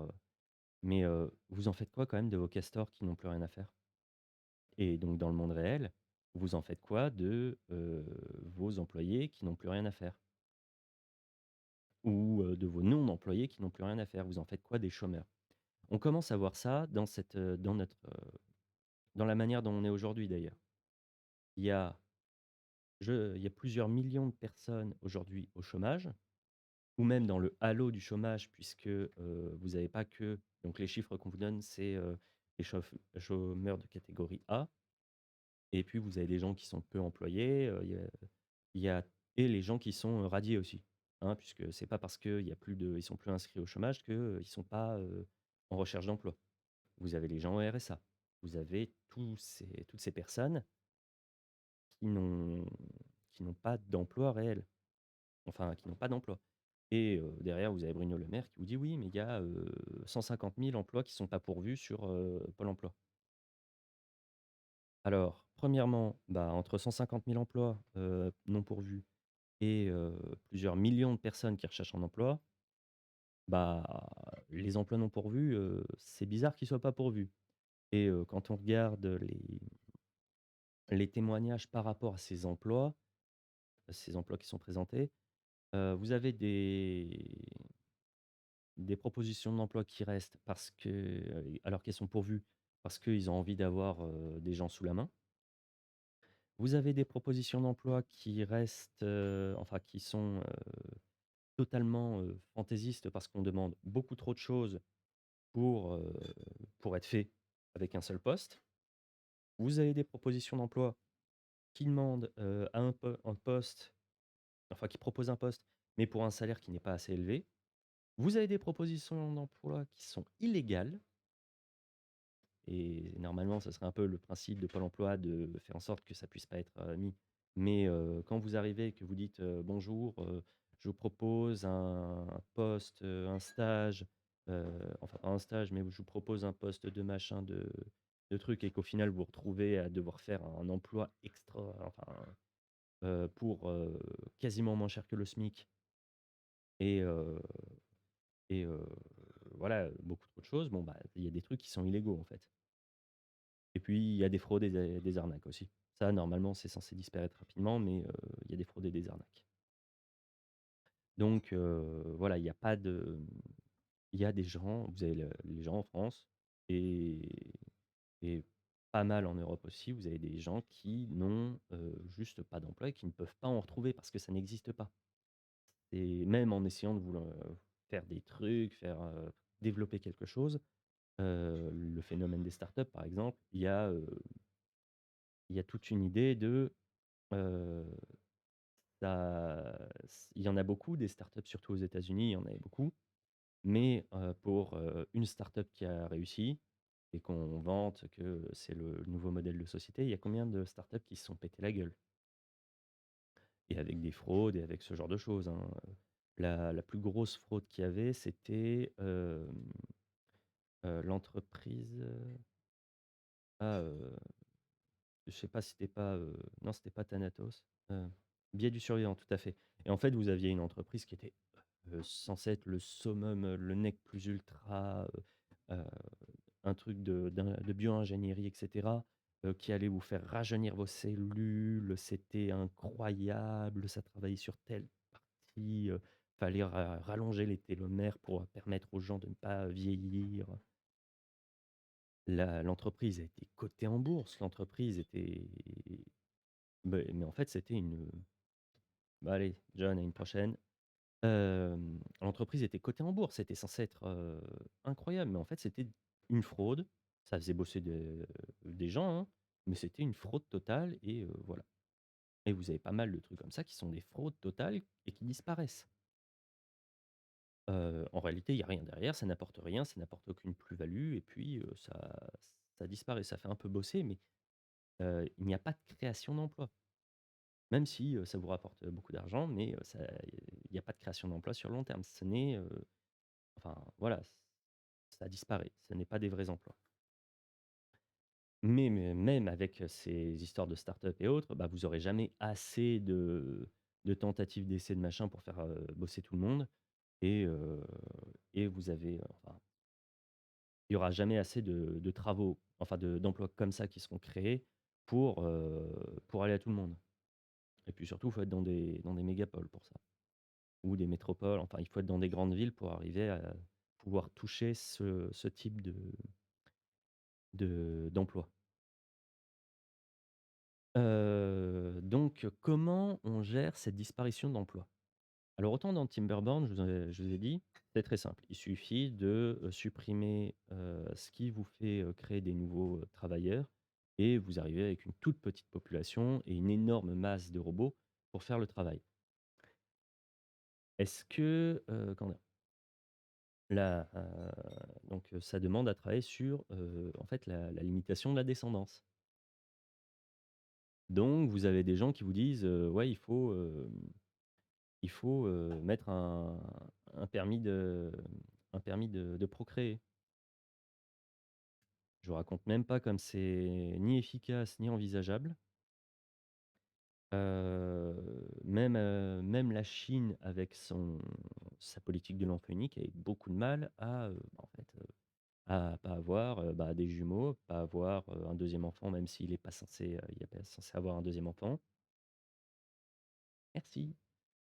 mais vous en faites quoi quand même de vos castors qui n'ont plus rien à faire? Et donc dans le monde réel, vous en faites quoi de, vos employés qui n'ont plus rien à faire? Ou, de vos non-employés qui n'ont plus rien à faire? Vous en faites quoi des chômeurs? On commence à voir ça dans la manière dont on est aujourd'hui d'ailleurs. Il y a il y a plusieurs millions de personnes aujourd'hui au chômage ou même dans le halo du chômage puisque, vous avez pas que donc les chiffres qu'on vous donne, c'est, les chômeurs de catégorie A et puis vous avez des gens qui sont peu employés, il y a et les gens qui sont, radiés aussi, hein, puisque c'est pas parce qu'ils sont plus inscrits au chômage qu'ils sont pas, en recherche d'emploi. Vous avez les gens au RSA. Vous avez toutes ces personnes qui n'ont qui n'ont pas d'emploi réel, enfin qui n'ont pas d'emploi et derrière vous avez Bruno Le Maire qui vous dit: «Oui, mais il y a, 150 000 emplois qui sont pas pourvus sur, Pôle emploi». Alors, premièrement, bah, entre 150 000 emplois, non pourvus et plusieurs millions de personnes qui recherchent un emploi, bah, les emplois non pourvus, c'est bizarre qu'ils soient pas pourvus et quand on regarde les témoignages par rapport à ces emplois qui sont présentés, vous avez des propositions d'emploi qui restent parce que, alors qu'elles sont pourvues, parce qu'ils ont envie d'avoir, des gens sous la main. Vous avez des propositions d'emploi qui restent, enfin qui sont, totalement, fantaisistes parce qu'on demande beaucoup trop de choses pour, heu, pour être fait avec un seul poste. Vous avez des propositions d'emploi qui demandent, à un poste, enfin qui proposent un poste, mais pour un salaire qui n'est pas assez élevé. Vous avez des propositions d'emploi qui sont illégales et normalement, ce serait un peu le principe de Pôle emploi de faire en sorte que ça puisse pas être, mis. Mais, quand vous arrivez et que vous dites, «Bonjour, je vous propose un poste, un stage», enfin pas un stage, mais je vous propose un poste de machin, de truc et qu'au final vous vous retrouvez à devoir faire un emploi extra, enfin, pour, quasiment moins cher que le SMIC et et voilà, beaucoup trop de choses. Bon, bah, il y a des trucs qui sont illégaux, en fait. Et puis, il y a des fraudes et des arnaques aussi. Ça, normalement, c'est censé disparaître rapidement, mais il y a des fraudes et des arnaques. Donc voilà, il y a pas de il y a des gens, vous avez les gens en France et et pas mal en Europe aussi, vous avez des gens qui n'ont, juste pas d'emploi et qui ne peuvent pas en retrouver parce que ça n'existe pas. Et même en essayant de vouloir, faire des trucs, développer quelque chose, le phénomène des startups, par exemple, il y a toute une idée de, heu, il y en a beaucoup des startups, surtout aux États-Unis, il y en avait beaucoup, mais pour, une startup qui a réussi et qu'on vante que c'est le nouveau modèle de société, il y a combien de startups qui se sont pété la gueule? Et avec des fraudes et avec ce genre de choses, hein, la plus grosse fraude qu'il y avait, c'était, l'entreprise, je sais pas si c'était pas, non, c'était pas Thanatos, Biais du survivant, tout à fait. Et en fait, vous aviez une entreprise qui était, censée être le summum, le nec plus ultra, heu, un truc de bio-ingénierie et cetera, qui allait vous faire rajeunir vos cellules, c'était incroyable, ça travaillait sur telle partie, fallait rallonger les télomères pour permettre aux gens de ne pas vieillir. L'entreprise a été cotée en bourse, l'entreprise était mais en fait, c'était une, bah, allez, John, à une prochaine. L'entreprise était cotée en bourse, c'était censé être, incroyable, mais en fait, c'était une fraude. Ça faisait bosser des gens, hein, mais c'était une fraude totale et voilà. Et vous avez pas mal de trucs comme ça qui sont des fraudes totales et qui disparaissent. En réalité, il y a rien derrière, ça n'apporte rien, ça n'apporte aucune plus-value et puis, ça disparaît. Ça fait un peu bosser, mais il n'y a pas de création d'emploi. Même si, ça vous rapporte, beaucoup d'argent, mais il n'y a pas de création d'emploi sur le long terme. Ce n'est, enfin voilà, ça disparaît. Ce n'est pas des vrais emplois. Mais même avec, ces histoires de start-up et autres, bah, vous aurez jamais assez de tentatives d'essais de machin pour faire, bosser tout le monde et vous avez, enfin, il y aura jamais assez de travaux, enfin d'emplois comme ça qui seront créés pour aller à tout le monde. Et puis surtout, il faut être dans des mégapoles pour ça. Ou des métropoles, enfin, il faut être dans des grandes villes pour arriver à pouvoir toucher ce type d'emploi. Donc comment on gère cette disparition d'emplois? Alors autant dans Timberborn, je vous ai dit, c'est très simple. Il suffit de, supprimer, ce qui vous fait, créer des nouveaux, travailleurs et vous arrivez avec une toute petite population et une énorme masse de robots pour faire le travail. Est-ce que, comment dire? Donc ça demande à travailler sur, en fait, la limitation de la descendance. Donc vous avez des gens qui vous disent, «Ouais, il faut, mettre un permis de procréer». Je vous raconte même pas comme c'est ni efficace ni envisageable. Même la Chine avec sa politique de l'enfant unique a eu beaucoup de mal à, en fait, à pas avoir, bah, des jumeaux, pas avoir, un deuxième enfant, même s'il est pas censé, il est pas censé avoir un deuxième enfant. Merci.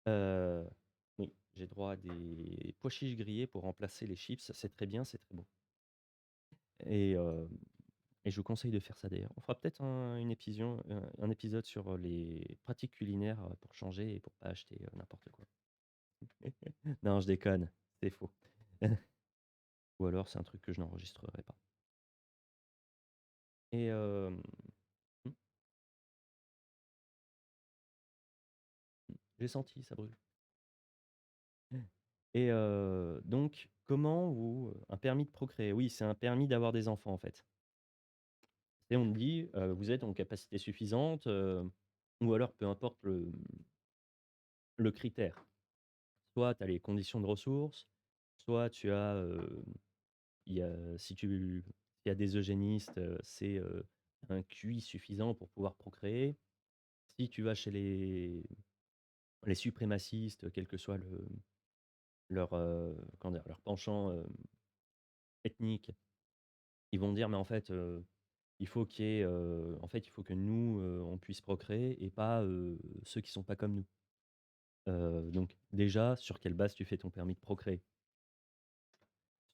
Heu, oui. j'ai droit à des pois chiches grillés pour remplacer les chips, c'est très bien, c'est très bon et hem et je vous conseille de faire ça d'ailleurs. On fera peut-être un épisode sur, les pratiques culinaires, pour changer et pour pas acheter, n'importe quoi. Non, je déconne, c'est faux. Ou alors c'est un truc que je n'enregistrerai pas et mmh, j'ai senti, ça brûle et donc comment vous un permis de procréer, oui, c'est un permis d'avoir des enfants, en fait et on me dit: «Vous êtes en capacité suffisante», ou alors peu importe le critère. Soit tu as les conditions de ressources, soit tu as, il y a si tu il y a des eugénistes, c'est, un QI suffisant pour pouvoir procréer. Si tu vas chez les suprémacistes, quel que soit leur, comment dire? Leur penchant, ethnique, ils vont dire: «Mais en fait, il faut qu'il y ait, en fait, il faut que nous, on puisse procréer et pas, ceux qui sont pas comme nous». Donc déjà, sur quelle base tu fais ton permis de procréer?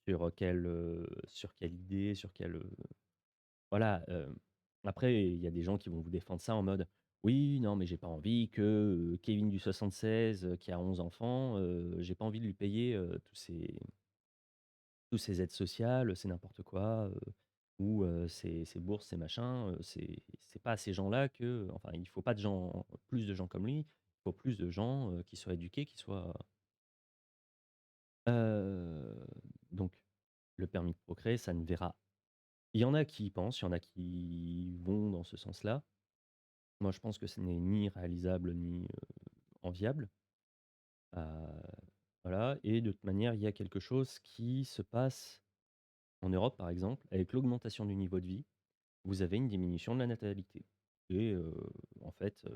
Sur quelle idée? Sur quelle, voilà, après il y a des gens qui vont vous défendre ça en mode: «Oui, non, mais j'ai pas envie que, Kevin du 76, qui a 11 enfants, j'ai pas envie de lui payer, tous ces aides sociales, c'est n'importe quoi, ou ces bourses, ces machins, c'est pas à ces gens-là que enfin, il faut pas de gens plus de gens comme lui, il faut plus de gens, qui soient éduqués, qui soient» heu, donc le permis de procréer, ça ne verra il y en a qui y pensent, il y en a qui vont dans ce sens-là. Moi, je pense que ce n'est ni réalisable ni, enviable. Voilà et de toute manière, il y a quelque chose qui se passe en Europe, par exemple, avec l'augmentation du niveau de vie, vous avez une diminution de la natalité et en fait,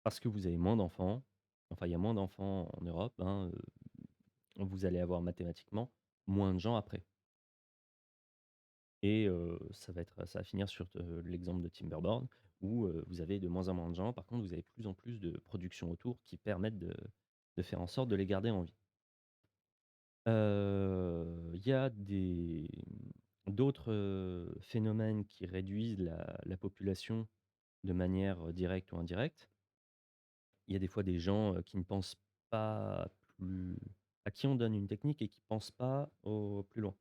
parce que vous avez moins d'enfants, enfin, il y a moins d'enfants en Europe, ben, vous allez avoir mathématiquement moins de gens après et ça va finir sur, l'exemple de Timberborn où, vous avez de moins en moins de gens. Par contre, vous avez plus en plus de productions autour qui permettent de faire en sorte de les garder en vie. Il y a d'autres, phénomènes qui réduisent la population de manière, directe ou indirecte. Il y a des fois des gens, qui ne pensent pas plus à qui on donne une technique et qui pensent pas au plus loin.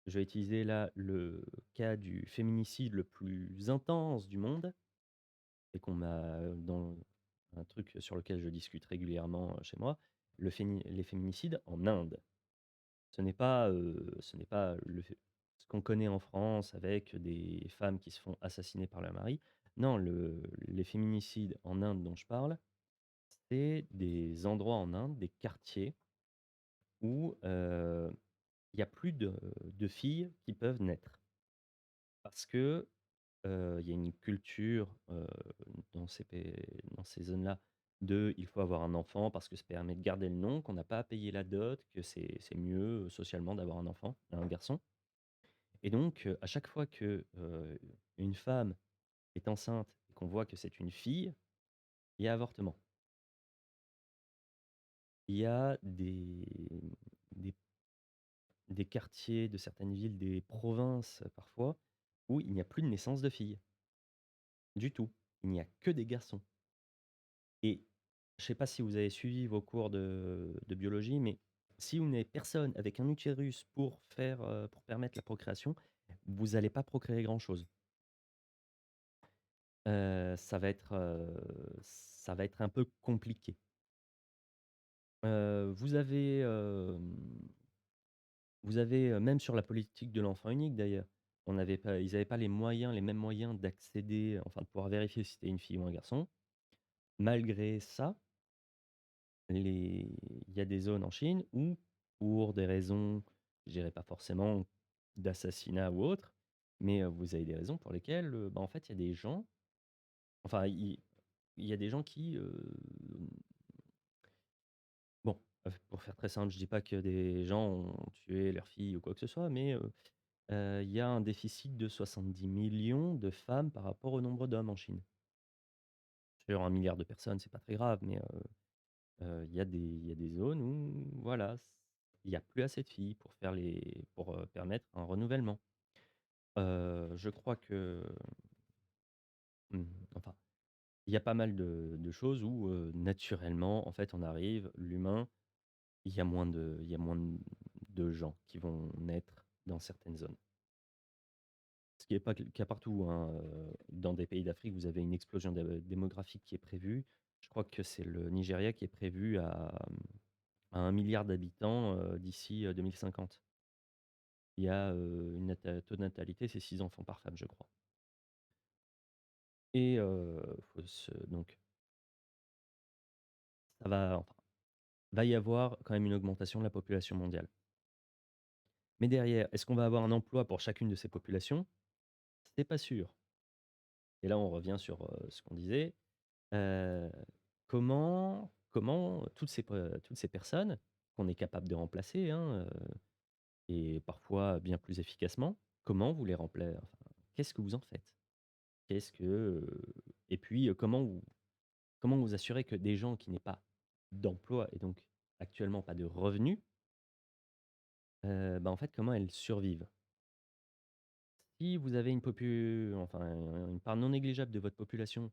Je vais utiliser là le cas du féminicide le plus intense du monde et qu'on m'a dans un truc sur lequel je discute régulièrement, chez moi, les féminicides en Inde. Ce n'est pas ce qu'on connaît en France avec des femmes qui se font assassiner par leur mari. Non, les féminicides en Inde dont je parle, c'est des endroits en Inde, des quartiers où, il y a plus de filles qui peuvent naître. Parce que, il y a une culture, dans ces zones-là il faut avoir un enfant parce que ça permet de garder le nom, qu'on n'a pas à payer la dot, que c'est mieux, socialement d'avoir un enfant, un garçon et donc à chaque fois que, une femme est enceinte et qu'on voit que c'est une fille, il y a avortement. Il y a des des quartiers de certaines villes, des provinces, parfois, où il n'y a plus de naissance de filles, du tout. Il n'y a que des garçons et je ne sais pas si vous avez suivi vos cours de biologie, mais si vous n'avez personne avec un utérus pour permettre la procréation, vous allez pas procréer grand-chose. Ça va être un peu compliqué. Vous avez, même sur la politique de l'enfant unique d'ailleurs, ils n'avaient pas les mêmes moyens d'accéder, enfin de pouvoir vérifier si c'était une fille ou un garçon. Malgré ça, il y a des zones en Chine où, pour des raisons, je dirais pas forcément d'assassinat ou autre, mais vous avez des raisons pour lesquelles, bah, en fait, il y a des gens, enfin, il y a des gens qui, bon, pour faire très simple, je dis pas que des gens ont tué leur fille ou quoi que ce soit, mais il y a un déficit de 70 millions de femmes par rapport au nombre d'hommes en Chine. Sur 1 milliard de personnes, c'est pas très grave, mais Il y a des zones où voilà, il y a plus assez de filles pour permettre un renouvellement. Je crois que, mmh, enfin, il y a pas mal de choses où, naturellement, en fait, on arrive, l'humain, il y a moins de gens qui vont naître dans certaines zones. Ce qui est pas le cas partout, hein, dans des pays d'Afrique, vous avez une explosion démographique qui est prévue. Je crois que c'est le Nigeria qui est prévu à 1 milliard d'habitants, d'ici, 2050. Il y a, une taux de natalité, c'est 6 enfants par femme, je crois. Et faut se donc ça va y avoir quand même une augmentation de la population mondiale. Mais derrière, est-ce qu'on va avoir un emploi pour chacune de ces populations? C'est pas sûr. Et là, on revient sur, ce qu'on disait, heu, comment toutes ces personnes qu'on est capable de remplacer, hein, et parfois bien plus efficacement, comment vous les enfin, qu'est-ce que vous en faites? Qu'est-ce que, et puis, comment vous assurez que des gens qui n'aient pas d'emploi et donc actuellement pas de revenus, bah, en fait, comment elles survivent? Si vous avez enfin, une part non négligeable de votre population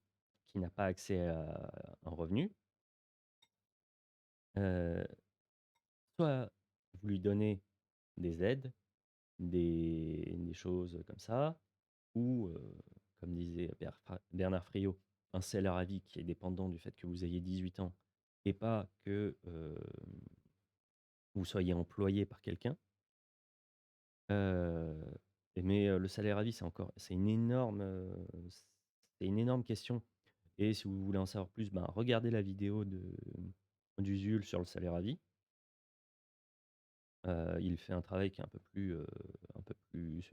qui n'a pas accès à un revenu, heu, soit vous lui donnez des aides, des choses comme ça, ou, comme disait Bernard Friot, un salaire à vie qui est dépendant du fait que vous ayez 18 ans et pas que, vous soyez employé par quelqu'un. Heu le salaire à vie, c'est une énorme question et si vous voulez en savoir plus, ben, regardez la vidéo d'Usul sur le salaire à vie. Il fait un travail qui est un peu plus,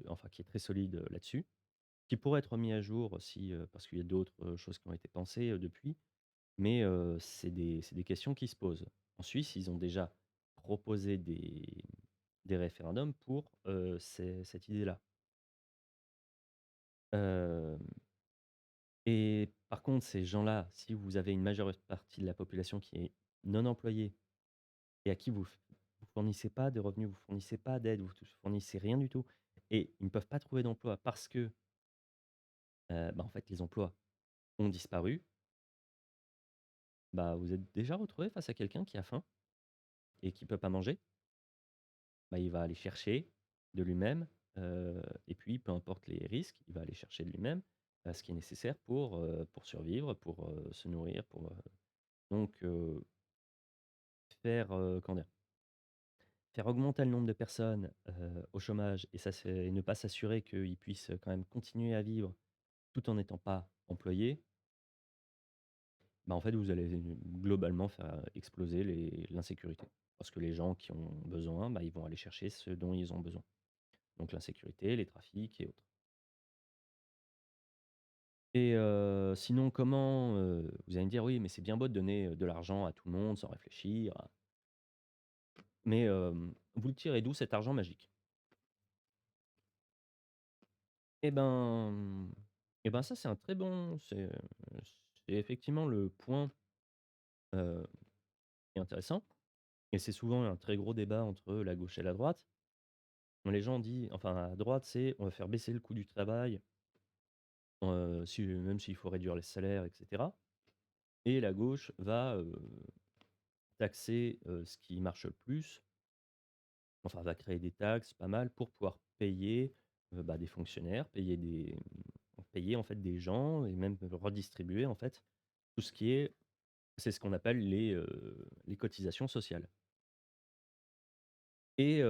enfin, qui est très solide, là-dessus, qui pourrait être mis à jour si, parce qu'il y a d'autres, choses qui ont été pensées, depuis, mais c'est des questions qui se posent. En Suisse, ils ont déjà proposé des référendums pour, cette idée-là. Hem Et par contre, ces gens-là, si vous avez une majeure partie de la population qui est non employée et à qui vous fournissez pas de revenus, vous fournissez pas d'aide, vous fournissez rien du tout et ils ne peuvent pas trouver d'emploi parce que, bah, en fait, les emplois ont disparu, bah, vous êtes déjà retrouvé face à quelqu'un qui a faim et qui peut pas manger. Bah, il va aller chercher de lui-même, et puis peu importe les risques, il va aller chercher de lui-même, ce qui est nécessaire pour survivre, pour, se nourrir, donc comment dire? Faire augmenter le nombre de personnes, au chômage et ça c'est ne pas s'assurer qu'ils puissent, quand même continuer à vivre tout en n'étant pas employés, bah, en fait, vous allez globalement faire exploser l'insécurité. Parce que les gens qui ont besoin, bah, ils vont aller chercher ce dont ils ont besoin. Donc l'insécurité, les trafics et autres. Et sinon comment, vous allez me dire: «Oui, mais c'est bien beau de donner, de l'argent à tout le monde sans réfléchir», mais vous le tirez d'où cet argent magique? Et ben ça, c'est un très bon c'est effectivement le point, qui est intéressant et c'est souvent un très gros débat entre la gauche et la droite. Les gens disent enfin à droite, c'est: «On va faire baisser le coût du travail, même s'il faut réduire les salaires et cetera» et la gauche va, taxer, ce qui marche le plus, enfin va créer des taxes pas mal pour pouvoir payer, bah, des fonctionnaires, payer en fait des gens et même redistribuer en fait tout ce qui est c'est ce qu'on appelle les cotisations sociales et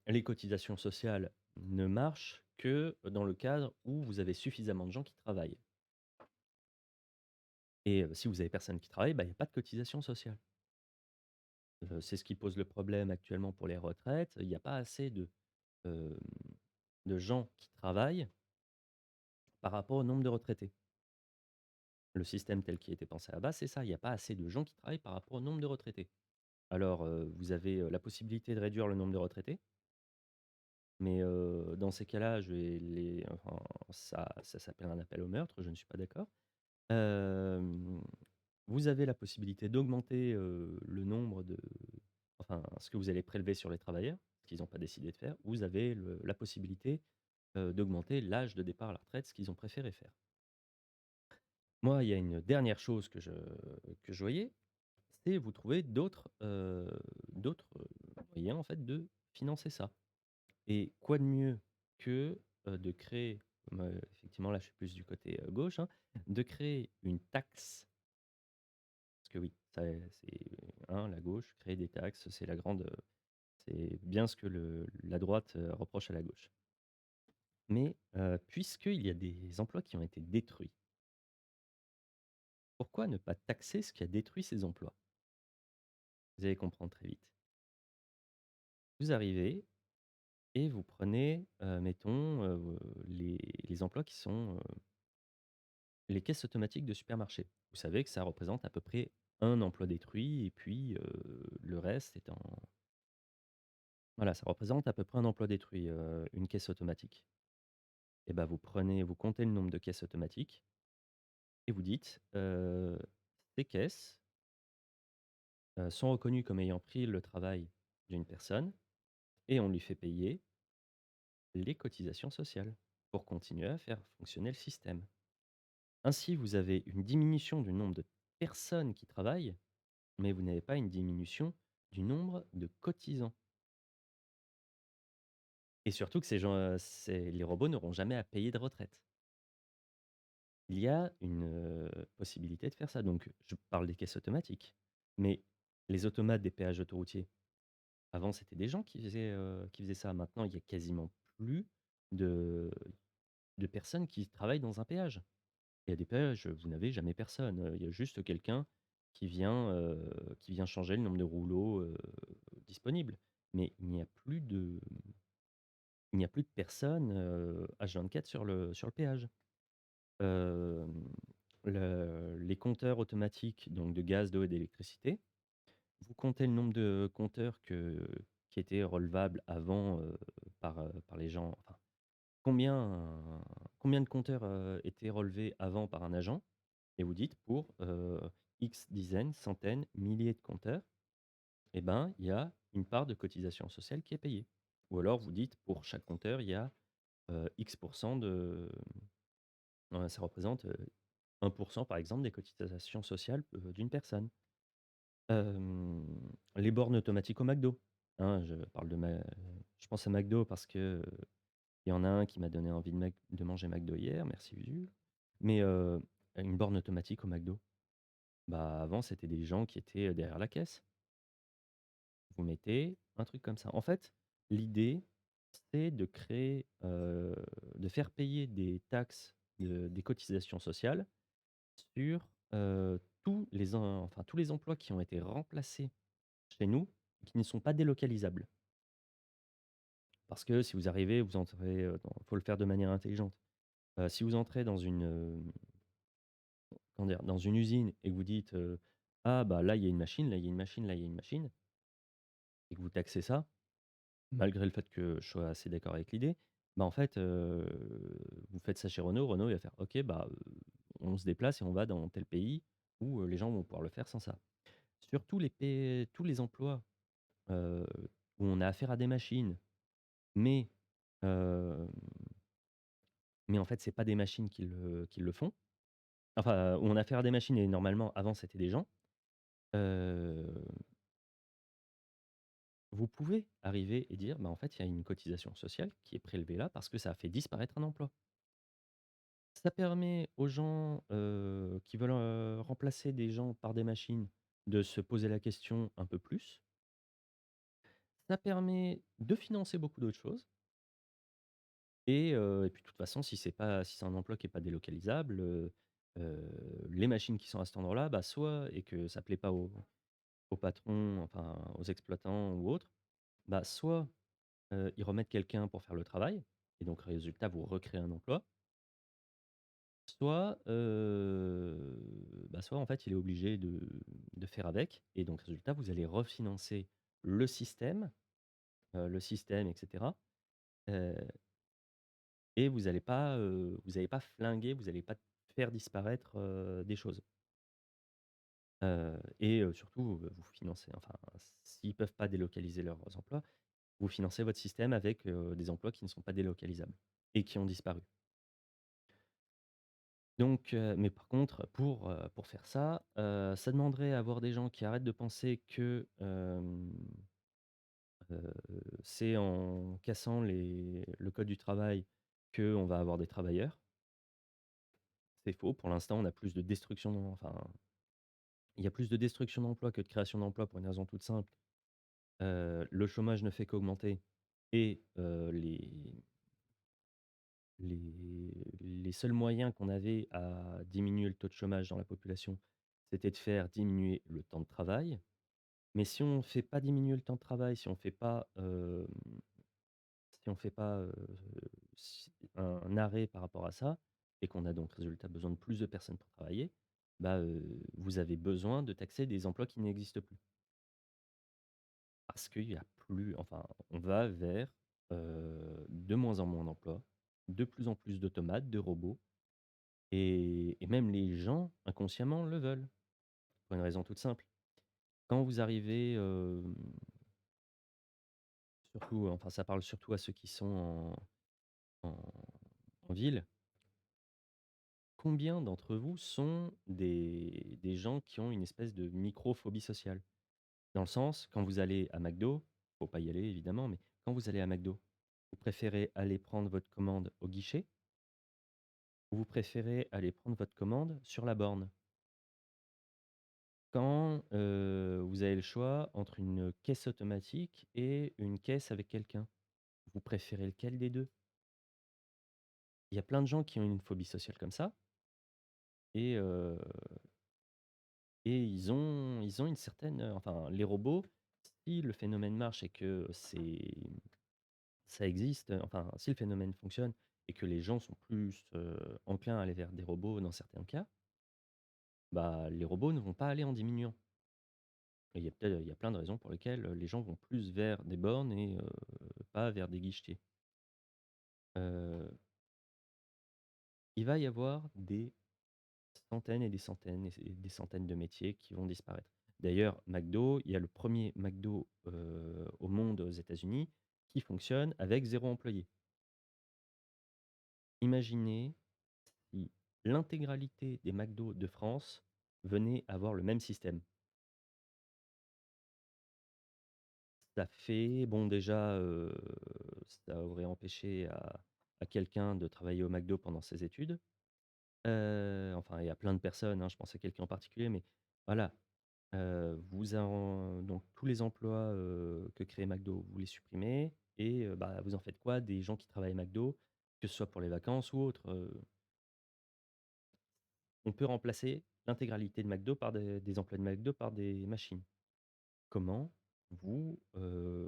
les cotisations sociales ne marchent que dans le cadre où vous avez suffisamment de gens qui travaillent et si vous avez personne qui travaille, bah, il y a pas de cotisation sociale. C'est ce qui pose le problème actuellement pour les retraites. Il y a pas assez hem, de gens qui travaillent par rapport au nombre de retraités. Le système tel qu'il a été pensé à la base, c'est ça, il y a pas assez de gens qui travaillent par rapport au nombre de retraités. Alors, vous avez, la possibilité de réduire le nombre de retraités. Mais dans ces cas-là, je vais les enfin, ça s'appelle un appel au meurtre, je ne suis pas d'accord. Hem, vous avez la possibilité d'augmenter, le nombre de enfin, ce que vous allez prélever sur les travailleurs, ce qu'ils n'ont pas décidé de faire. Vous avez la possibilité, d'augmenter l'âge de départ à la retraite, ce qu'ils ont préféré faire. Moi, il y a une dernière chose que je voyais, c'est vous trouver d'autres moyens, en fait, de financer ça. Et quoi de mieux que, de créer, effectivement, là, je suis plus du côté, gauche, hein, de créer une taxe, parce que oui, ça c'est, hein, la gauche, créer des taxes, c'est la grande, c'est bien ce que la droite, reproche à la gauche. Mais, puisqu'il y a des emplois qui ont été détruits, pourquoi ne pas taxer ce qui a détruit ces emplois? Vous allez comprendre très vite. Vous arrivez et vous prenez, mettons, les emplois qui sont, les caisses automatiques de supermarché. Vous savez que ça représente à peu près un emploi détruit et puis, le reste étant voilà, ça représente à peu près un emploi détruit, une caisse automatique. Et ben, vous comptez le nombre de caisses automatiques et vous dites, «Ces caisses, sont reconnues comme ayant pris le travail d'une personne et on lui fait payer les cotisations sociales pour continuer à faire fonctionner le système». Ainsi, vous avez une diminution du nombre de personnes qui travaillent, mais vous n'avez pas une diminution du nombre de cotisants. Et surtout que ces gens, les robots n'auront jamais à payer de retraite. Il y a une, possibilité de faire ça. Donc je parle des caisses automatiques, mais les automates des péages autoroutiers, avant c'était des gens qui faisaient ça. Maintenant, il y a quasiment plus de personnes qui travaillent dans un péage. Il y a des péages, vous n'avez jamais personne, il y a juste quelqu'un qui vient changer le nombre de rouleaux, disponibles. Mais il n'y a plus de personnes, H24 sur le péage. Hem, les compteurs automatiques, donc de gaz, d'eau et d'électricité, vous comptez le nombre de compteurs qui étaient relevables avant, par les gens, enfin, combien de compteurs, étaient relevés avant par un agent et vous dites pour, X dizaines, centaines, milliers de compteurs, et ben, il y a une part de cotisation sociale qui est payée. Ou alors vous dites pour chaque compteur, il y a, X de ça représente, 1 par exemple des cotisations sociales, d'une personne. Hem, les bornes automatiques au McDo, hein, je pense à McDo parce que, il y en a un qui m'a donné envie de manger McDo hier, merci Usul. Mais, une borne automatique au McDo, bah, avant c'était des gens qui étaient, derrière la caisse. Vous mettez un truc comme ça. En fait, l'idée, c'est de créer, de faire payer des taxes, des cotisations sociales sur, tous les emplois qui ont été remplacés chez nous, qui ne sont pas délocalisables. Parce que si vous arrivez, vous entrez, faut le faire de manière intelligente. Si vous entrez dans comment dire? Dans une usine et que vous dites, «Ah bah, là, il y a une machine, là, il y a une machine, là, il y a une machine» et que vous taxez ça, malgré le fait que je sois assez d'accord avec l'idée, bah, en fait, vous faites ça chez Renault, Renault il va faire: «OK, bah, on se déplace et on va dans tel pays où, les gens vont pouvoir le faire sans ça». Sur tous les emplois, heu, où on a affaire à des machines, mais, hem, mais en fait, c'est pas des machines qui le font. Enfin, où on a affaire à des machines et normalement avant c'était des gens, heu, vous pouvez arriver et dire: «Bah, en fait, il y a une cotisation sociale qui est prélevée là parce que ça a fait disparaître un emploi». Ça permet aux gens, qui veulent, remplacer des gens par des machines de se poser la question un peu plus. Ça permet de financer beaucoup d'autres choses et puis de toute façon si c'est un emploi qui est pas délocalisable, les machines qui sont à cet endroit-là, bah, soit et que ça plaît pas aux patrons, enfin aux exploitants ou autres, bah, soit, ils remettent quelqu'un pour faire le travail et donc résultat vous recréez un emploi. Soit en fait, il est obligé de faire avec et donc résultat, vous allez refinancer le système et cetera, heu et vous allez pas flinguer, vous allez pas faire disparaître, des choses. Surtout, vous financez enfin, s'ils peuvent pas délocaliser leurs emplois, vous financez votre système avec, des emplois qui ne sont pas délocalisables et qui ont disparu. Donc mais par contre, pour faire ça, ça demanderait à avoir des gens qui arrêtent de penser que, c'est en cassant le code du travail qu'on va avoir des travailleurs. C'est faux. Pour l'instant, on a plus de destruction enfin, il y a plus de destruction d'emplois que de création d'emplois pour une raison toute simple. Le chômage ne fait qu'augmenter et les seuls moyens qu'on avait à diminuer le taux de chômage dans la population, c'était de faire diminuer le temps de travail. Mais si on ne fait pas diminuer le temps de travail, si on fait pas, si un arrêt par rapport à ça et qu'on a donc résultat besoin de plus de personnes pour travailler, bah, vous avez besoin de taxer des emplois qui n'existent plus. Parce qu'il y a plus enfin, on va vers, de moins en moins d'emplois, de plus en plus d'automates, de robots et même les gens, inconsciemment, le veulent. Pour une raison toute simple. Quand vous arrivez, surtout enfin, ça parle surtout à ceux qui sont en en ville. Combien d'entre vous sont des gens qui ont une espèce de microphobie sociale? Dans le sens, quand vous allez à McDo, faut pas y aller évidemment, mais quand vous allez à McDo, vous préférez aller prendre votre commande au guichet ou vous préférez aller prendre votre commande sur la borne? Quand, vous avez le choix entre une caisse automatique et une caisse avec quelqu'un, vous préférez lequel des 2? Il y a plein de gens qui ont une phobie sociale comme ça et heu et ils ont une certaine, enfin les robots, si le phénomène marche et que ça existe, enfin si le phénomène fonctionne et que les gens sont plus, enclins à aller vers des robots dans certains cas, bah, les robots ne vont pas aller en diminuant. Et il y a plein de raisons pour lesquelles, les gens vont plus vers des bornes et pas vers des guichetiers. Heu, il va y avoir des centaines et des centaines et des centaines de métiers qui vont disparaître. D'ailleurs, McDo, il y a le premier McDo, au monde aux États-Unis qui fonctionne avec zéro employé. Imaginez si l'intégralité des McDo de France venait avoir le même système. Ça fait bon déjà, ça aurait empêché à quelqu'un de travailler au McDo pendant ses études. Enfin, il y a plein de personnes, hein, je pense à quelqu'un en particulier, mais voilà. Vous en donc tous les emplois, que crée McDo, vous les supprimez et bah, vous en faites quoi? Des gens qui travaillent à McDo, que ce soit pour les vacances ou autre, on peut remplacer l'intégralité de McDo par des emplois de McDo par des machines. Comment vous,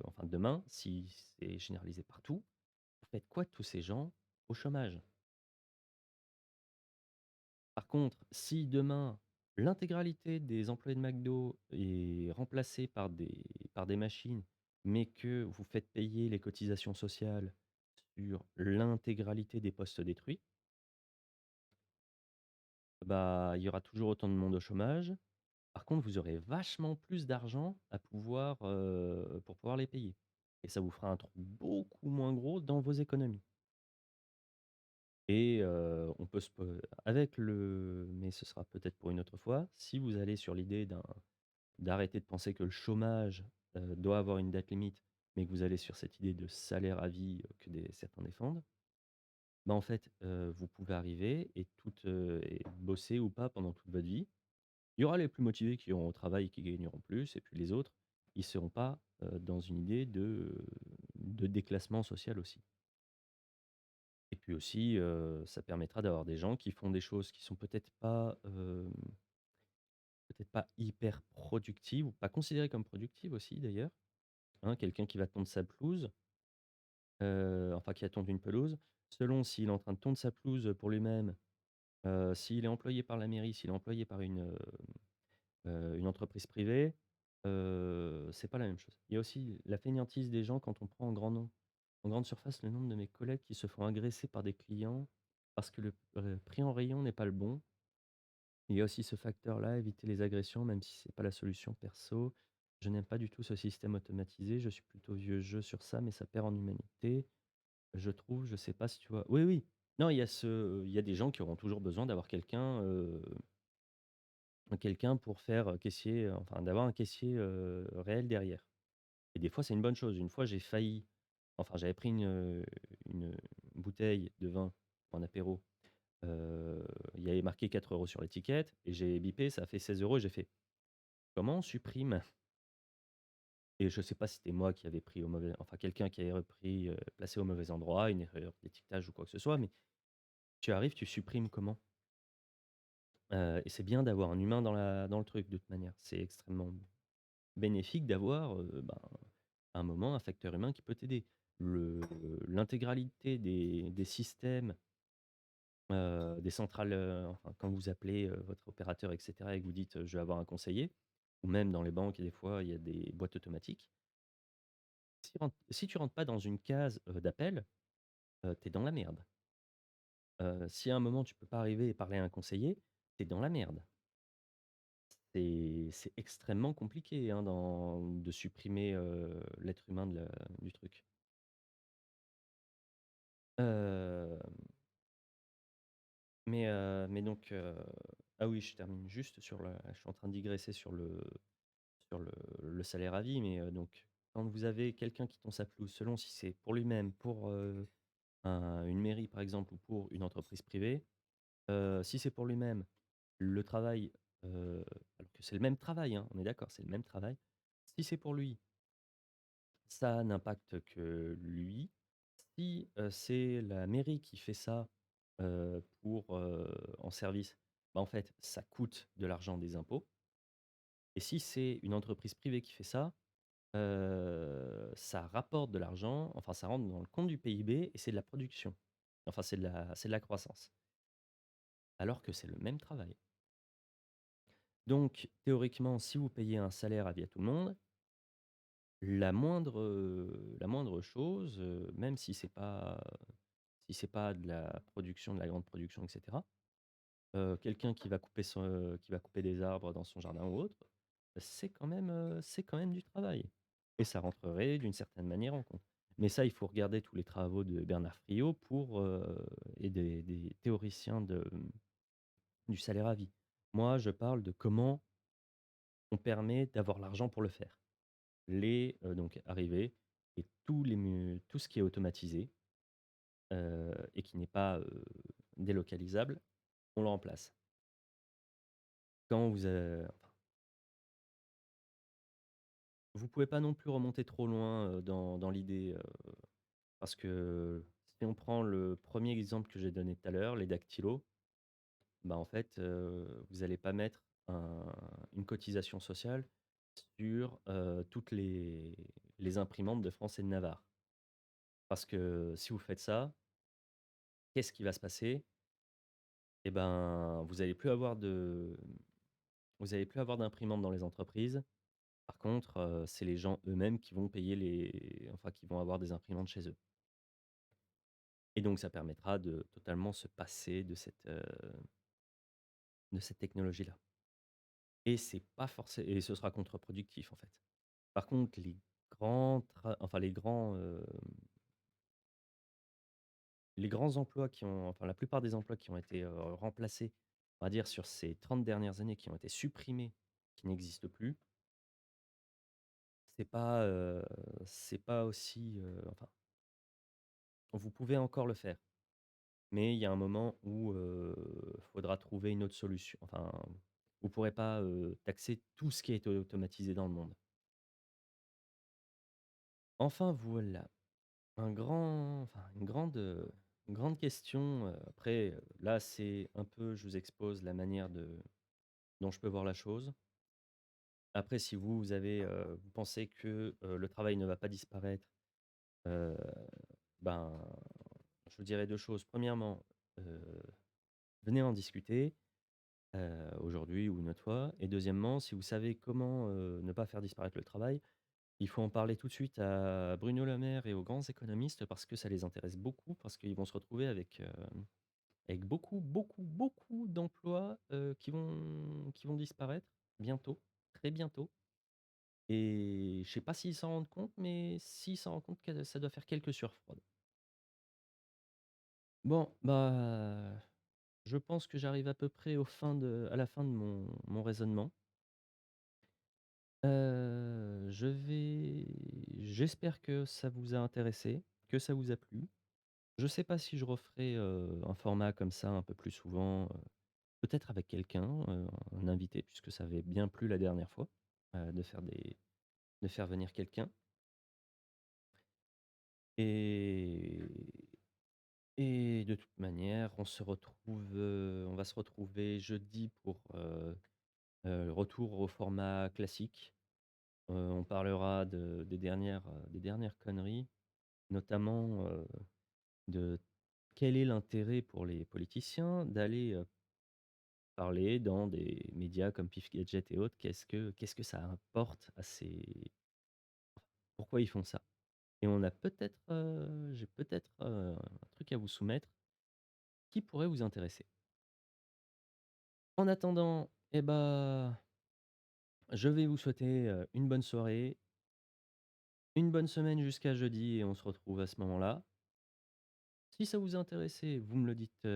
enfin demain, si c'est généralisé partout, vous faites quoi de tous ces gens au chômage? Par contre, si demain, l'intégralité des employés de McDo est remplacée par des machines, mais que vous faites payer les cotisations sociales sur l'intégralité des postes détruits, bah, il y aura toujours autant de monde au chômage. Par contre, vous aurez vachement plus d'argent à pouvoir, pour pouvoir les payer et ça vous fera un trou beaucoup moins gros dans vos économies et on peut se po avec le mais ce sera peut-être pour une autre fois, si vous allez sur l'idée d'arrêter de penser que le chômage, doit avoir une date limite, mais que vous allez sur cette idée de salaire à vie, que certains défendent, bah, en fait, vous pouvez arriver et bosser ou pas pendant toute votre vie. Il y aura les plus motivés qui iront au travail et qui gagneront plus et puis les autres, ils ne seront pas, dans une idée de déclassement social aussi. Et puis aussi, ça permettra d'avoir des gens qui font des choses qui sont peut-être pas hyper productives ou pas considérées comme productives aussi d'ailleurs. Hein, quelqu'un qui va tondre sa pelouse, enfin qui a tondu une pelouse, selon s'il est en train de tondre sa pelouse pour lui-même, s'il est employé par la mairie, s'il est employé par une entreprise privée, c'est pas la même chose. Il y a aussi la fainéantise des gens quand on prend en grande surface le nombre de mes collègues qui se font agresser par des clients parce que le prix en rayon n'est pas le bon. Il y a aussi ce facteur-là, éviter les agressions, même si c'est pas la solution perso. Je n'aime pas du tout ce système automatisé. Je suis plutôt vieux jeu sur ça, mais ça perd en humanité. Je trouve, je sais pas si tu vois? Oui, oui. Non, il y a des gens qui auront toujours besoin d'avoir quelqu'un pour faire, caissier, enfin d'avoir un caissier, réel derrière. Et des fois, c'est une bonne chose. Une fois, j'ai failli enfin, j'avais pris une bouteille de vin pour un apéro, il y avait marqué 4 € sur l'étiquette et j'ai bipé, ça a fait 16 € et j'ai fait: «Comment on supprime?» Et je sais pas si c'était moi qui avait pris au mauvais enfin quelqu'un qui avait repris, placé au mauvais endroit, une erreur d'étiquetage ou quoi que ce soit, mais tu arrives, tu supprimes comment? Et c'est bien d'avoir un humain dans le truc de toute manière. C'est extrêmement bénéfique d'avoir, ben, à un moment, un facteur humain qui peut t'aider. Le L'intégralité des systèmes, des centrales, enfin, quand vous appelez, votre opérateur et cetera et que vous dites: «Je veux avoir un conseiller» ou même dans les banques, des fois, il y a des boîtes automatiques. Si tu rentres pas dans une case, d'appel, tu es dans la merde. Si à un moment tu peux pas arriver et parler à un conseiller, tu es dans la merde. C'est extrêmement compliqué, hein, de supprimer, l'être humain du truc. Hem, mais donc, ah oui, je termine juste sur je suis en train de digresser sur le salaire à vie, mais, donc quand vous avez quelqu'un qui tond sa pelouse, selon si c'est pour lui-même, pour, une mairie par exemple ou pour une entreprise privée, si c'est pour lui-même, le travail, alors que c'est le même travail, hein, on est d'accord, c'est le même travail. Si c'est pour lui, ça n'impacte que lui. Si, c'est la mairie qui fait ça, en service, bah, en fait, ça coûte de l'argent des impôts et si c'est une entreprise privée qui fait ça, ça rapporte de l'argent, enfin ça rentre dans le compte du PIB et c'est de la production. Enfin c'est de la croissance, alors que c'est le même travail. Donc théoriquement, si vous payez un salaire à vie à tout le monde, la moindre chose, même si c'est pas de la production, de la grande production et cetera, quelqu'un qui va couper des arbres dans son jardin ou autre, c'est quand même du travail et ça rentrerait d'une certaine manière en compte. Mais ça, il faut regarder tous les travaux de Bernard Friot et des théoriciens du salaire à vie. Moi, je parle de comment on permet d'avoir l'argent pour le faire. Donc arriver et tout ce qui est automatisé, et qui n'est pas, délocalisable, on le remplace. Quand vous, vous pouvez pas non plus remonter trop loin, dans l'idée, parce que si on prend le premier exemple que j'ai donné tout à l'heure, les dactylos, bah, en fait, vous allez pas mettre une cotisation sociale sur, toutes les imprimantes de France et de Navarre. Parce que si vous faites ça, qu'est-ce qui va se passer? Et ben, vous allez plus avoir d'imprimantes dans les entreprises. Par contre, c'est les gens eux-mêmes qui vont payer enfin, qui vont avoir des imprimantes chez eux. Et donc ça permettra de totalement se passer de cette technologie-là. Et c'est pas forcément et ce sera contre-productif, en fait. Par contre, les grands emplois enfin, la plupart des emplois qui ont été, remplacés, on va dire sur ces 30 dernières années, qui ont été supprimés, qui n'existent plus, c'est pas, c'est pas aussi, enfin, vous pouvez encore le faire. Mais il y a un moment où, faudra trouver une autre solution. Enfin, vous pourrez pas, taxer tout ce qui est automatisé dans le monde. Enfin voilà, une grande question, après, là, c'est un peu je vous expose la manière dont je peux voir la chose. Après si vous pensez que, le travail ne va pas disparaître, heu, ben, je vous dirais 2 choses. Premièrement, heu, venez en discuter. Aujourd'hui ou une autre fois et deuxièmement, si vous savez comment, ne pas faire disparaître le travail, il faut en parler tout de suite à Bruno Le Maire et aux grands économistes parce que ça les intéresse beaucoup, parce qu'ils vont se retrouver avec, avec beaucoup, beaucoup, beaucoup d'emplois, qui vont disparaître bientôt, très bientôt et je sais pas s'ils s'en rendent compte, mais s'ils s'en rendent compte que ça doit faire quelques sueurs froides. Bon, bah, je pense que j'arrive à peu près à la fin de mon raisonnement. J'espère que ça vous a intéressé, que ça vous a plu. Je sais pas si je referai, un format comme ça un peu plus souvent, peut-être avec quelqu'un, un invité puisque ça avait bien plu la dernière fois, de faire venir quelqu'un et de toute manière, on va se retrouver jeudi pour, retour au format classique. On parlera des dernières conneries, notamment, de quel est l'intérêt pour les politiciens d'aller, parler dans des médias comme Pif Gadget et autres. Qu'est-ce que ça importe à ces pourquoi ils font ça? Et j'ai peut-être, un truc à vous soumettre qui pourrait vous intéresser. En attendant, eh bah, je vais vous souhaiter, une bonne soirée, une bonne semaine jusqu'à jeudi et on se retrouve à ce moment-là. Si ça vous a intéressé, vous me le dites,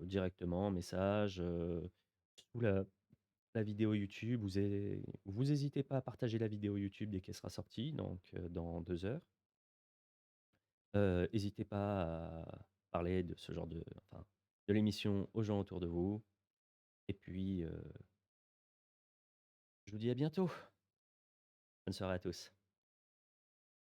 directement en message, sous la vidéo YouTube. Vous hésitez pas à partager la vidéo YouTube dès qu'elle sera sortie, donc dans 2 heures. Hésitez pas à parler de ce genre de l'émission aux gens autour de vous et puis, je vous dis à bientôt. Bonne soirée à tous.